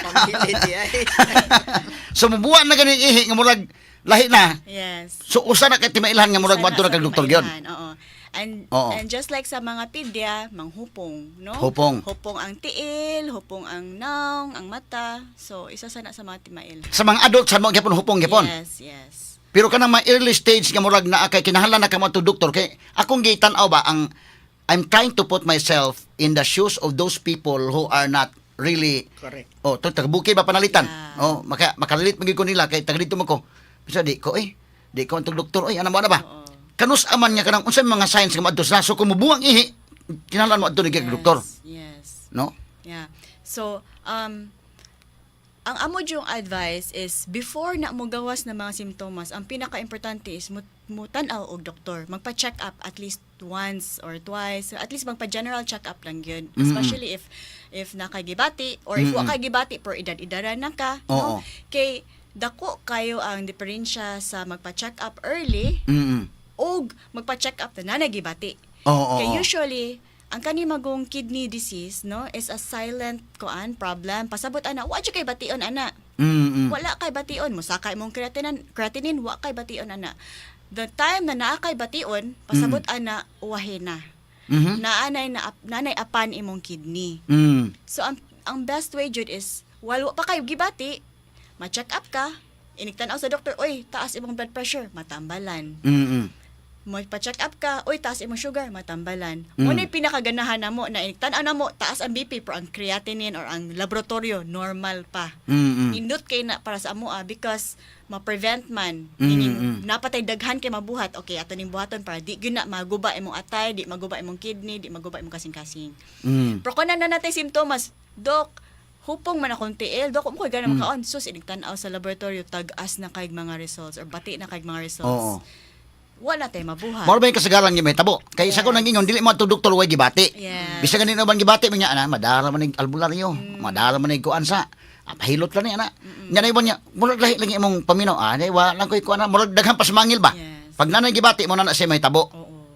Pamili di ay. So mubuwa na ganing ihi nga murag lahi na. Yes. So usa na kay timailhan nga murag Sana madto na sa kag doktor gyud. timailan, oo. Oo. And just like sa mga pedya, manghupong, no? Hupong. Hupong ang tiil, hupong ang naong, ang mata. So isa sana sa mga timail. Sa mga adult sa mga gyapon hupong gyapon. Yes. Pero kanang mga early stage nga murag naa kay kinahanglan na ka mo to doktor kay akong gitan-aw ba ang I'm trying to put myself in the shoes of those people who are not really Correct. tagbukid ba panalitan. Yeah. Makalilit magid ko nila kay tagadito mo ko. Bisa di ko di ko antong doktor ano mo na ba? Oo. Kanus aman nga kanang unsay mga signs nga maadto na so kung mubuang ihi kinahanglan mo adto ni kay doktor, Yes. no? Yeah. So, ang amo yung advice is before na mo gawas ng mga simptomas, ang pinaka-importante is mo tan-aw og doktor. Magpa-check up at least once or twice. At least magpa-general check up lang yun. Especially if nakagibati or if wa kay gibati pero edad-edaran na ka, no? Oo. Kay dako kayo ang diferensya sa magpa-check up early og magpa-check up na nanagibati. Oo. Kay usually ang kani magong kidney disease no is a silent problem. Pasabot ana wa jud kay bation ana. Wala kay bation mo sakay mong creatinine wa kay bation ana. The time na naa kay bation pasabot ana uwahe na. Nanay apan imong kidney. So ang best way jud is wala pa kay gibati, ma-check up ka, iniktan-aw sa doktor, oy, taas imong blood pressure, matambalan. Mo pa-check up ka, oy, taas imong sugar, matambalan. Mo na pinakaganahan na mo na iniktan-aw na mo, taas ang BP pero ang creatinine or ang laboratorio normal pa. Nindot kay na para sa amo because ma-prevent man meaning napatay daghan kay mabuhat. Okay, ato ning buhaton para di gyud na maguba imong atay, di maguba imong kidney, di maguba imong kasing-kasing. Pero kung na natay simptomas, dok, hupong man akong tiil, dok, mo koy gana makaon. Sus, iniktan-aw sa laboratorio, tag-as na kay mga results or bati na kay mga results. Wala tay mabuhat. Mao ba yung kasagaran nga may tabo? Kay sa ko nang ingon dili mo to doktor way gibati. Yes. Bisag ganito man gibati man niya ana, madara man ning albularyo, madara man ning kuan sa. Pahilot lang niya ana. Nya na ibon niya, murag lahi lang imong paminaw. Ay wa lang koy kuan, murag daghang pasmangil ba? Yes. Pag nanay gibati mo na siya may tabo. Oo.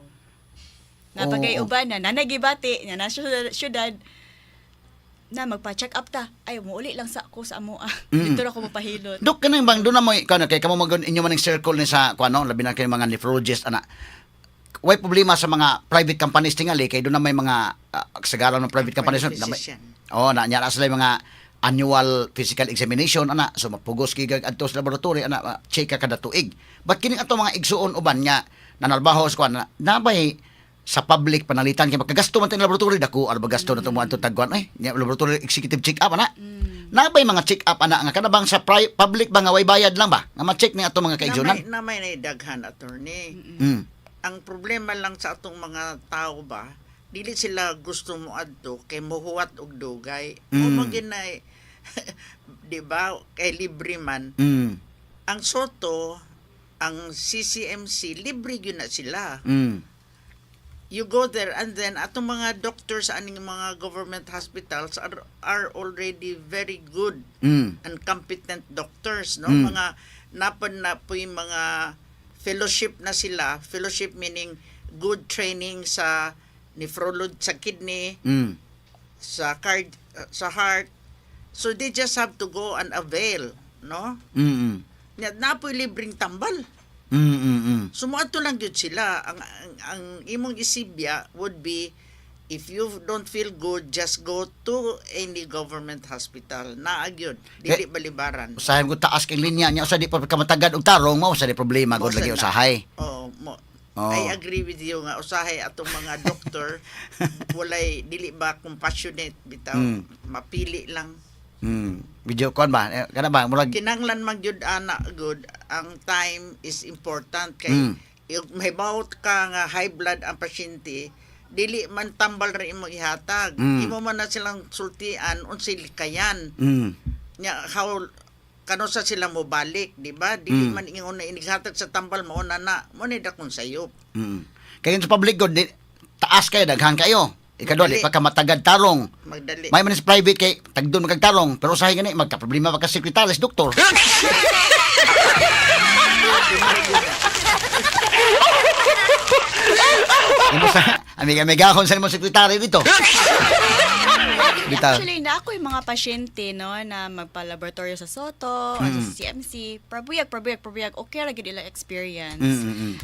Napagay uban na nanagibati nya na syudad na magpa-check up ta. Ay mo uli lang sa ako sa amo. Dito ra ko mapahilot. Dok kanang bang do na mo kana kay kamo magon inyo man ning circle ni sa kuan no, labi na kay mga nephrologists ana. Way problema sa mga private companies tingali kay do na may mga kasagaran ng private companies na may, na nya sila yung mga annual physical examination ana, so mapugos kay adto sa laboratory ana, check ka kada tuig. But kini ato mga igsuon uban nya nanalbaho sa kuan na bay sa public panalitan kay makagasto man tayong laboratory dako ano ba gasto na to mo anto tagwan nya laboratory executive check up ana. Nabay mga check up ana nga kanabang sa public ba nga way bayad lang ba nga ma-check ni ato mga kaigsunan. Na may daghan attorney. Ang problema lang sa atong mga tao ba, dili sila gusto mo adto kay mohuwat og dugay. O maginay di ba kay libre man. Ang Soto, ang CCMC libre gyud na sila. You go there and then atong mga doctors sa aning mga government hospitals are already very good and competent doctors, no? Mga napon na po yung mga fellowship na sila. Fellowship meaning good training sa nephrology, sa kidney, sa heart. So they just have to go and avail, no? Napoy libreng tambal. Sumuadto lang gyud sila. Ang imong isibya would be if you don't feel good, just go to any government hospital. Naagyod, dili balibaran. Usahay ko taas kay linya nya usa di pa kamatagad og tarong mao sa di problema gud lagi usahay. I agree with you nga usahay atong mga doktor walay dili ba compassionate bitaw mapili lang. Video kon ba kana ba murag kinanglan man gyud ana good ang time is important kay may bawat ka nga high blood ang pasyente dili man tambal ra imo ihatag imo man na silang sultian unsay likayan nya how kano sa sila mo balik di ba dili man ingon na inihatag sa tambal mo na mo ni dakon sayop kay sa public good taas kay daghan kayo ikadua di pa ka matagad tarong magdali may man sa private kay tagdon magtarong pero usahay gani magka problema pa ka sekretaris doktor. Amiga-amigahon sa imong sekretary dito. Actually, na ako yung mga pasyente no, na magpa-laboratorio sa Soto or sa CMC, prabuyag, okay ra gid ila experience.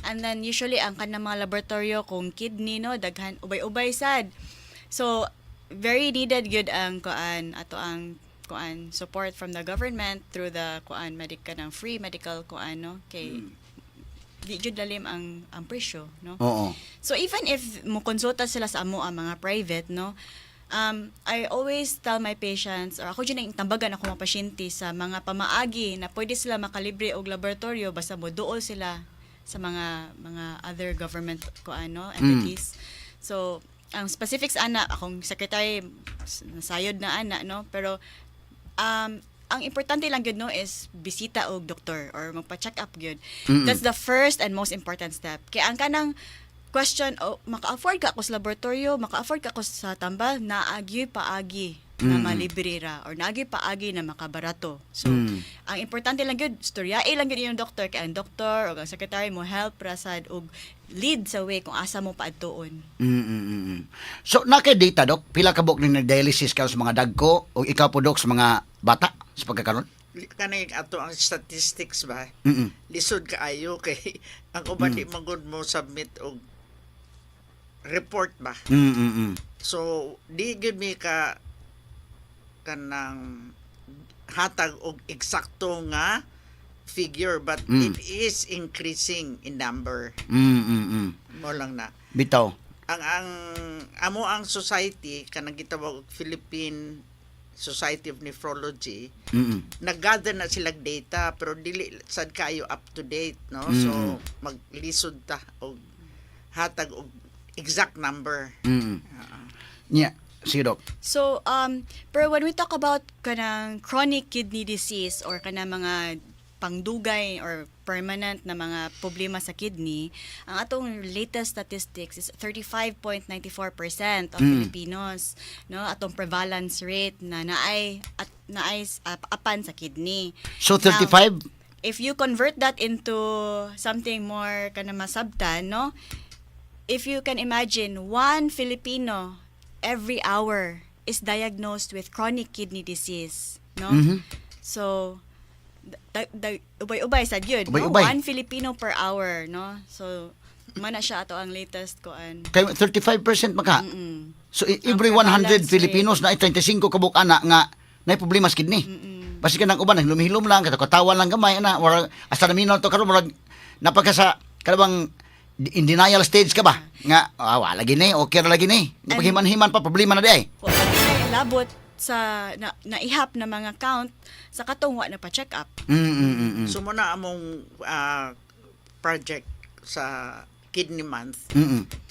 And then, usually, ang kanang mga laboratorio kung kidney, no, daghan, ubay-ubay sad. So, very needed good ang support from the government through the free medical no, kay di jud lalim ang presyo, no? Oo. So even if mo konsulta sila sa amo ang mga private, no, I always tell my patients or ako dyan ang tambagan ako mga pasyente sa mga pamaagi na pwede sila makalibre og laboratorio basta mo duol sila sa mga other government entities. So ang specifics ana akong secretary nasayod na ana, no, pero ang importante lang gyud no is bisita og doktor or magpa-check up gyud. Mm-mm. That's the first and most important step. Kaya ang kanang question, maka-afford ka ako sa laboratorio, maka-afford ka ako sa tambal, naagi paagi na malibre ra or naagi paagi na makabarato. So, ang importante lang gyud, storyae lang gyud yung doktor, kaya ang doktor o ang secretary mo help rasad og lead sa way kung asa mo paadtoon. So, nakay data, Dok, pila ka buk ni dialysis ka sa mga dagko o ikaw po, Dok, sa mga bata sa pagkakaroon? Kanay ato ang statistics ba? Mm-mm. Lisod kaayo kay ang uban di magud mo submit og report ba? So di gyud mi ka kanang hatag og eksakto nga figure but it is increasing in number. Mo lang na. Bitaw. Ang amo ang society kanang gitawag og Philippine Society of Nephrology, nag-gather na sila data pero dili sad kayo up to date, no? So maglisod ta og hatag og exact number. Yeah, sige, Dok. So, pero when we talk about kanang chronic kidney disease or kanang mga pangdugay or permanent na mga problema sa kidney, ang atong latest statistics is 35.94% of Filipinos, no, atong prevalence rate na naay apan sa kidney. So, Now, 35? if you convert that into something more kana masabtan, no, if you can imagine, one Filipino every hour is diagnosed with chronic kidney disease, no? So, ubay-ubay sad yun, no? Ubay-ubay. One Filipino per hour, no? So, mana siya ato ang latest koan. Kaya 35% maka. So, every Ang 100 prevalence Filipinos na 35 kabuk ana nga na problema sa kidney. Basi ka ng uban, lumihilom lang, katawan lang gamay, na, or hasta naminaw to karon murag napagka sa kalabang in denial stage ka ba? Nga, wala lagi ni, okay ra lagi ni. Paghiman-himan pa, problema na di ay. Wa pa gyud labot sa naihap na mga count sa katong wa na pa check up. So muna among project sa Kidney Month.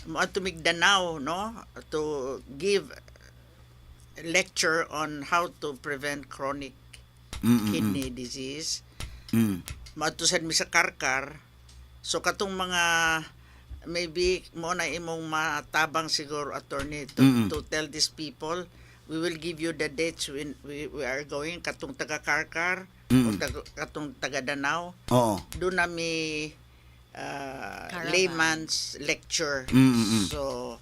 Mo ato Migdanao, no, to give lecture on how to prevent chronic kidney disease. Mato sad mi sa Karkar. So katong mga maybe mo na imong matabang siguro attorney to tell these people, we will give you the dates when we are going katong taga Karkar o katong taga Danao. Oo. Doon na mi layman's lecture. So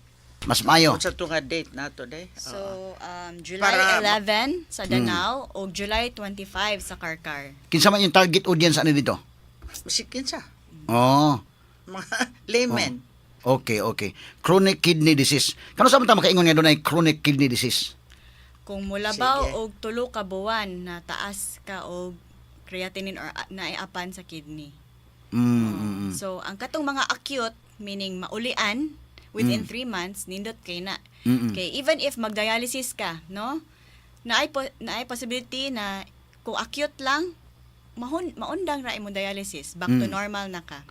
Mas mayo. sa tunga date nato day. So, July Para 11 sa Danao o July 25 sa Karkar. Kinsa man yung target audience ani dito? Masikin sa Oh. mga laymen. Okay. Chronic kidney disease. Kano sa man ta makaingon nga dunay chronic kidney disease? Kung mulabaw Sige. og tulo ka buwan na taas ka og creatinine or naiapan sa kidney. So, ang katong mga acute, meaning maulian, within 3 months, nindot kay na. Okay, even if magdialysis ka, no? Naay possibility na kung acute lang, maundang ra imong dialysis, back to normal na ka.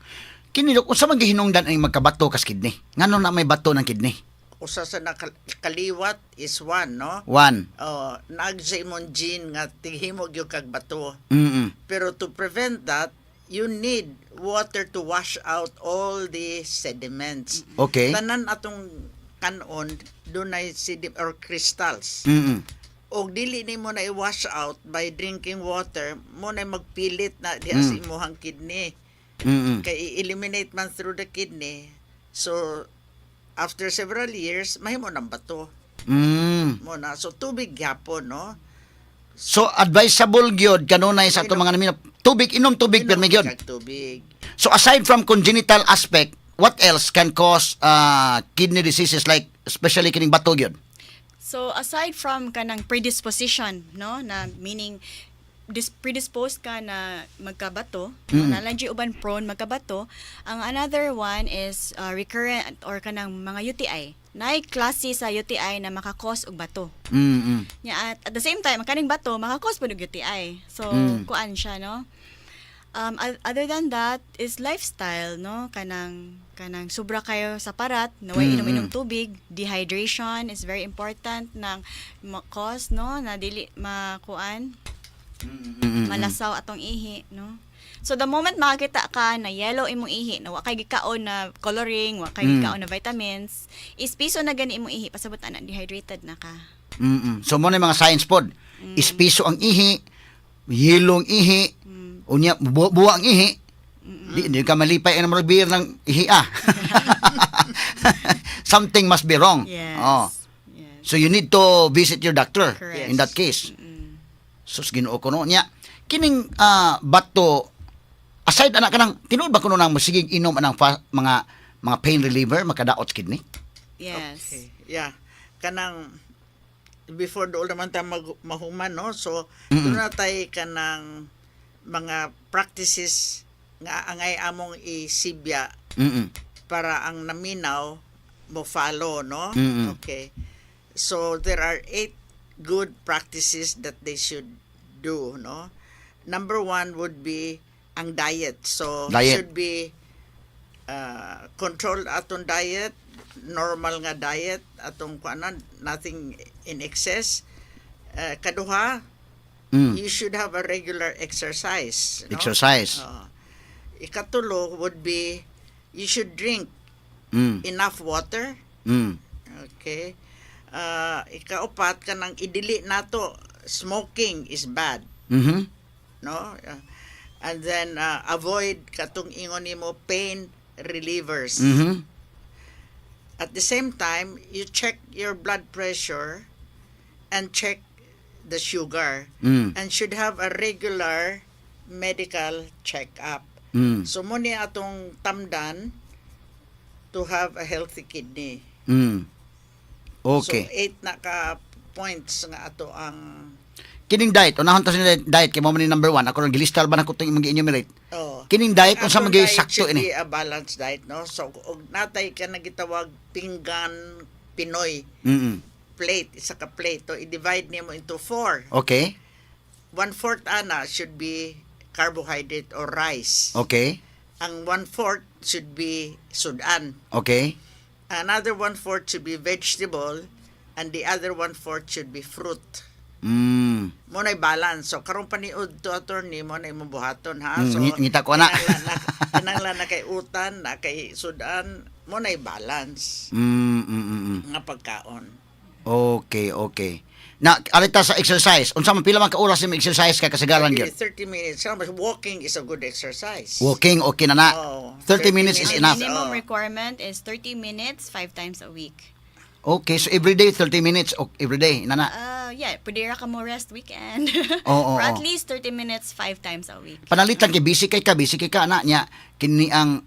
Kini Dok, unsa man gihinungdan ang magkabato kas kidney? Ngano na may bato ng kidney? Usa sa nakaliwat is one, no? One. Naag sa imong gene nga tingihimo gyud kag bato. Pero to prevent that, you need water to wash out all the sediments. Okay. Tanan atong kanon dunay sediment or crystals. Og dili nimo na i-wash out by drinking water, mo na magpilit na diha sa imong kidney. Kay i-eliminate man through the kidney. So after several years, mahimo nang bato. Mo na. So tubig gyapon, no? So advisable gyud kanunay sa ato mga namin tubig, inom tubig per gyud. Kag tubig. So aside from congenital aspect, what else can cause kidney diseases like especially kining bato gyud? So, aside from kanang predisposition, no, na meaning predisposed ka na magkabato, nalanji uban prone magkabato, ang another one is recurrent or kanang mga UTI. Naay klase sa UTI na makakos og bato. Nya at the same time, ang kaning bato makakos pud og UTI. So, kuan siya, no? Other than that is lifestyle, no, kanang sobra kayo sa parat, naway inom-inom tubig, dehydration is very important ng cause, no, na dili makuan Malasaw atong ihi, no? So the moment makakita ka na yellow imong ihi, na wa kay gikaon na coloring, wa kay gikaon na vitamins, is piso na gani imong ihi pasabot ana dehydrated na ka. So mo na yung mga science pod. Ispiso ang ihi, yellow ang ihi, unya buwa ang ihi. Di ka malipay ang mga beer ng ihi Something must be wrong. Yes. Oh. Yes. So you need to visit your doctor Correct. in that case. Sus Ginoo ko no nya. Kining bato aside anak kanang tinuod ba kuno nang musigig inom anang mga pain reliever makadaot sa kidney? Yes. Okay. Yeah. Kanang before doon naman tayo mahuman, no? So, doon na tayo kanang mga practices nga angay among isibya para ang naminaw mo follow, no? Okay. So, there are 8 good practices that they should do, no? Number 1 would be ang diet. So, Diet. should be control atong diet, normal nga diet atong kuanan, nothing in excess. Kaduha, you should have a regular exercise, no? Exercise. Ikatulo would be you should drink enough water. Okay. Ikaupat kanang idili nato smoking is bad, no? And then avoid katong ingon nimo pain relievers. At the same time, you check your blood pressure and check the sugar and should have a regular medical check-up. So muni atong tamdan to have a healthy kidney. Okay. So 8 na ka points nga ato ang Kining diet, unahon ta sa diet kay mo man ni number 1 ako nang gilistal ba na ko tong enumerate. Kining diet unsa Atong man gyud diet sakto should ini? be a balanced diet, no? So og natay ka nagitawag pinggan Pinoy plate, isa ka plate, to i-divide nimo into 4. Okay. 1/4 ana should be carbohydrate or rice. Okay. Ang 1/4 should be sudan. Okay. Another 1/4 should be vegetable and the other 1/4 should be fruit. Mo na'y balance. So karong paniud to attorney mo na imong buhaton, ha. So ngita ko na. kinahanglan na kay utan, na kay sudan, mo na'y balance nga pagkaon. Okay, okay. Na alita sa exercise, unsa man pila man ka oras imong exercise ka kasagaran gyud? 30 minutes. Walking is a good exercise. Walking okay na na. Oh, 30 minutes is The enough. minimum requirement is 30 minutes 5 times a week. Okay, so every day 30 minutes every day na na. Yeah, pwede ra ka mo rest weekend. Oo, For at oo. least 30 minutes 5 times a week. Panalitan kay busy kay ka ana nya kini ang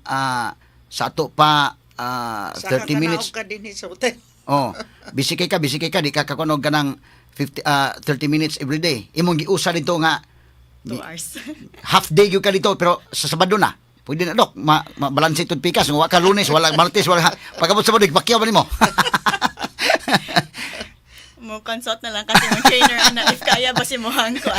sa ato pa 30 minutes. Saka ka din sa hotel. Oh, busy kay ka di ka kakunog ka ng 30 minutes every day. Imong giusa dito nga 2 hours. half day gyud ka dito pero sa Sabado na. Pwede na dok, mabalanse tud pikas, wa ka Lunes, wala Martes, wala pagabot sa Sabado pakyaw ba nimo? Mo consult na lang kasi mo trainer ana if kaya ba si mohang ko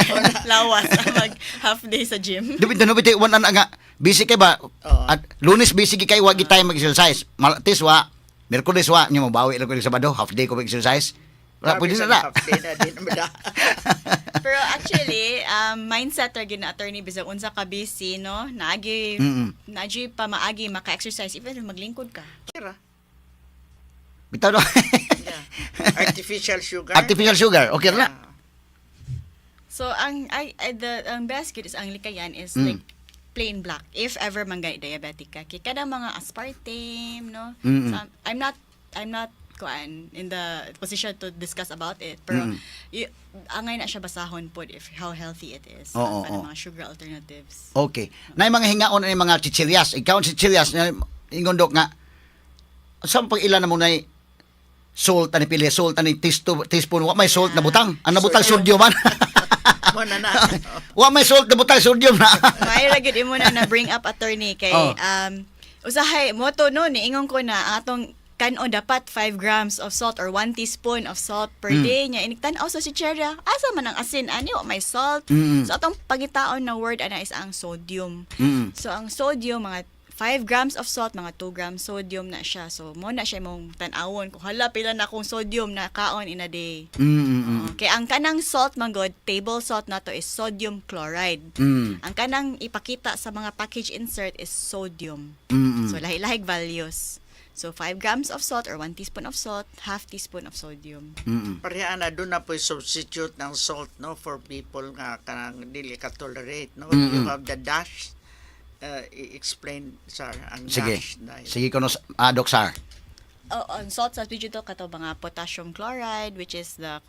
lawas mag half day sa gym. Dubit one nga busy kay ba? At Lunes busy kay wa gitay mag-exercise. Martes wa, Miyerkules wa, nya mabawi lang ko sa Sabado, half day ko mag-exercise. Wala pwede na. Pero actually, mindset ra gyud na attorney bisag unsa ka busy, no? Naagi pa maagi maka-exercise even maglingkod ka. Kira. Bitaw no. Yeah. Artificial sugar. Artificial sugar, okay na. So ang best good is ang likayan is like plain black if ever man gay diabetic ka. Kay kada mga aspartame, no? So, I'm not in the position to discuss about it, pero angay na siya basahon pod if how healthy it is para mga sugar alternatives. Okay. Nay mga hingaon ani mga chichilias. Ikaw chichilias ingon dok nga sa pag ilan na mo nay salt ani pili salt ani teaspoon wa may salt na butang. Ang nabutang sodium man. Mo na na. Wa may salt na butang sodium na. May ra gid imo na bring up attorney kay usahay mo to no niingon ko na atong kanon dapat 5 grams of salt or 1 teaspoon of salt per day nya iniktan sa si Cheria asa man ang asin ani wa may salt. So atong pagitaon na word ana is ang sodium. So ang sodium mga 5 grams of salt, mga 2 grams sodium na siya. So, mo na siya mong tan-awon kung hala pila na akong sodium na kaon in a day. Kaya ang kanang salt man god, table salt na to is sodium chloride. Ang kanang ipakita sa mga package insert is sodium. So, lahi-lahig values. So, 5 grams of salt or 1 teaspoon of salt, half teaspoon of sodium. Pareha na doon na po substitute ng salt no for people nga kanang dili ka tolerate no. You have the dash explain sir ang Sige. dash na yun. Sige kuno Doc Sar. On salt substitute to kato mga potassium chloride which is the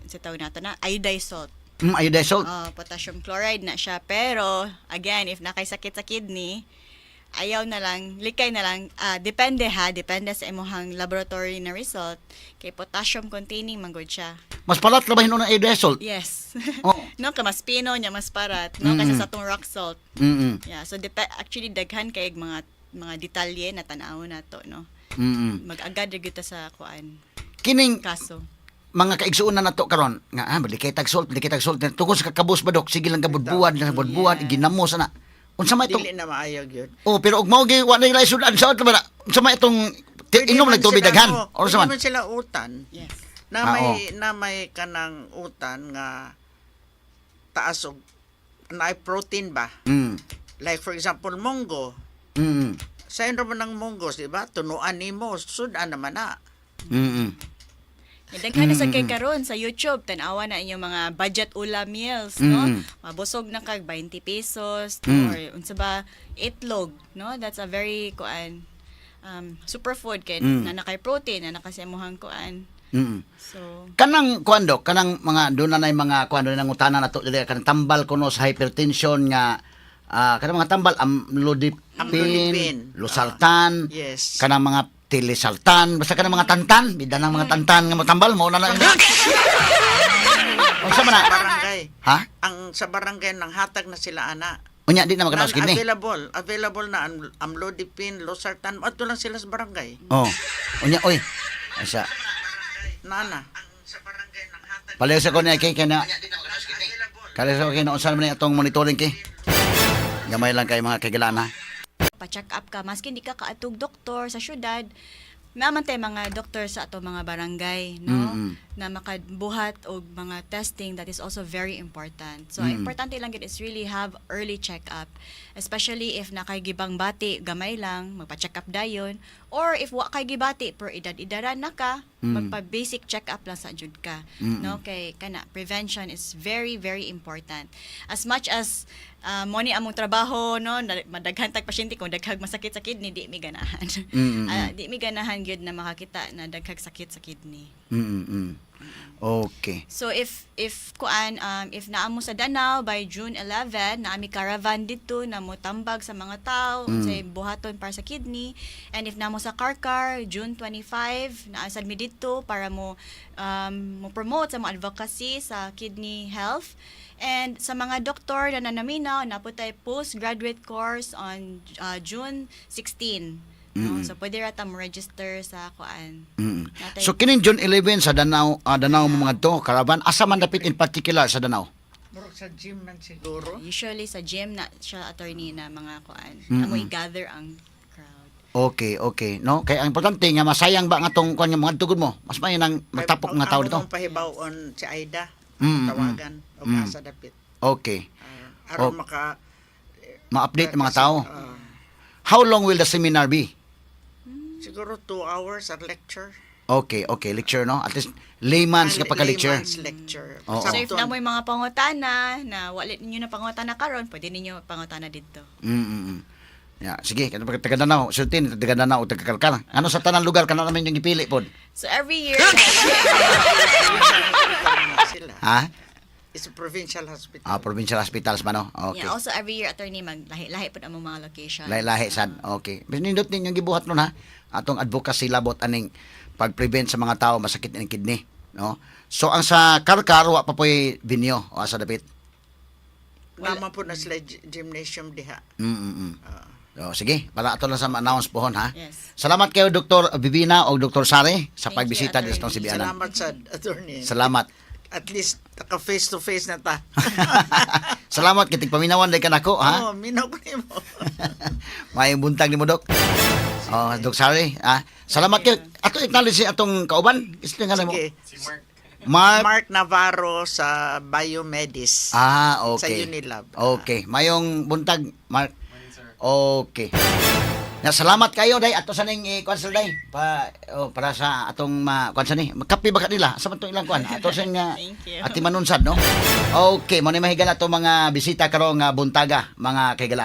sa tawag nato na iodized salt. Iodized salt. Potassium chloride na siya pero again if nakaysakit sa kidney ayaw na lang, likay na lang, depende sa imong laboratory na result, kay potassium containing manggod siya. Mas palat labahin nun ng iodized salt. Yes. Oh. No, mas pino niya, mas parat, no, kasi sa tong rock salt. Yeah, so actually daghan kay mga detalye na tan-aw na to, no. Mag-agad gyud ta sa kuan. Kining Kaso. mga kaigsuon na nato karon nga balik tag salt tungkol sa kakabus ba Dok, sige lang kabudbuan ginamos na. Unsa may itong Dili na maayag yun. pero ug mao gi wa na ilay sudan sa ba unsa may itong inom man nagtubig sila, daghan no, or sa man pwede man sila utan. Yes. Na may kanang utan nga taas og na protein ba? Like for example munggo. Sa man ng munggos, di ba? Tunuan nimo, sudan naman na. Daghan na sa kay karon sa YouTube tan-awa na inyong mga budget ulam meals, no? Mabusog na kag 20 pesos or unsa ba itlog, no? That's a very superfood kay na nakay protein na nakasi imong kuan. So kanang kuan Dok, kanang mga doon na mga kuan doon nang utana nato dili kanang tambal kuno sa hypertension nga kanang mga tambal amlodipine, losartan, Yes. kanang mga tilisaltan, basta kanang mga tantan, bidan ng mga tantan nga matambal mo na lang. Unsa man na? Barangay. Ha? Ang sa barangay nang hatag na sila ana. Unya di na magkanaos kini. Available na amlodipine, losartan, adto lang sila sa barangay. Oh. Unya oy. Asa Nana. Ang sa barangay nang hatag palayo sa ko na kay kana. Kaya sa kay unsa man atong monitoring kay. Gamay lang kay mga kaigalaan ha. pa-check up ka maski hindi ka kaatog doktor sa syudad naman tay mga doktor sa ato mga barangay no na makabuhat og mga testing that is also very important. So importante lang gid is really have early check up especially if nakay gibang bati gamay lang magpa-check up dayon or if wa kay gibati per edad-edaran na ka magpa-basic check up lang sa jud ka no kay kana prevention is very very important as much as mo ni among trabaho no madaghan tag pasyente kung daghag masakit sa kidney di mi ganahan di mi ganahan gyud na makakita na daghag sakit sa kidney. Okay. So if if naamo sa Danau by June 11 naami caravan dito na mo tambag sa mga tao sa buhaton para sa kidney and if naamo sa Karkar June 25 naasad mi dito para mo promote sa mga advocacy sa kidney health. And sa mga doktor na nanaminaw, naputay postgraduate course on June 16. No? So, pwede rata mo register sa kuan. So, kining June 11 sa Danau mo mga to, caravan, asa man dapit in particular sa Danau? Murag sa gym man siguro. Usually sa gym na siya attorney na mga kuan. Amo i-gather ang crowd. Okay. No? Kaya ang importante nga masayang ba nga tong kuan nga mga tugod mo? Mas mayon ang matapok nga tao dito. Ang pahibaw-on si Aida. Tawagan o asa dapit. Okay. Aron Ma-update ang mga tao. How long will the seminar be? Siguro 2 hours at lecture. Okay, lecture no. At least layman's nga pagka-lecture. Layman's lecture. Oo. So if na mo'y mga pangutana na wala ninyo na pangutana karon, pwede ninyo pangutana dito. Ya, sige, kada taga-Danau, sultin taga-Danau, taga-Kalkar. Ano sa tanang lugar kana namin yung gipili pod? So every year Sila. Ha? It's a provincial hospital. Provincial hospitals man no. Okay. yeah, also every year attorney maglahi-lahi pud ang mga location. Lahi-lahi sad. Okay. Nindot ninyong gibuhat nun ha. Atong advocacy labot aning pag-prevent sa mga tao masakit ng kidney, no? So ang sa Karkar wa pa poy binyo o sa dapit. Naman po na sila gymnasium diha. So, sige, pala ato lang sa announce pohon ha. Yes. Salamat kayo Dr. Bibina o Dr. Sare sa Thank you, pagbisita Attorney. dito sa Sibianan. Salamat sa attorney. Salamat. At least naka face to face na ta. Salamat kitig paminawan day kanako ha. Oh, minaw ko nimo. May buntag nimo Dok. Oh, Dok Sari, salamat kay ato acknowledge si atong kauban. Gusto nga mo. Sige. Mark. Mark Navarro sa Biomedis. Okay. Sa Unilab. Okay, mayong buntag Mark. Okay. Na salamat kayo day ato sa ning i-cancel day para sa atong kuan sa ni. Magkapi ba kanila sa matong ilang kuan? Ato sa nga Thank you. ati manunsad no. Okay, mo ni mahigala to mga bisita karong buntaga mga kaigalan.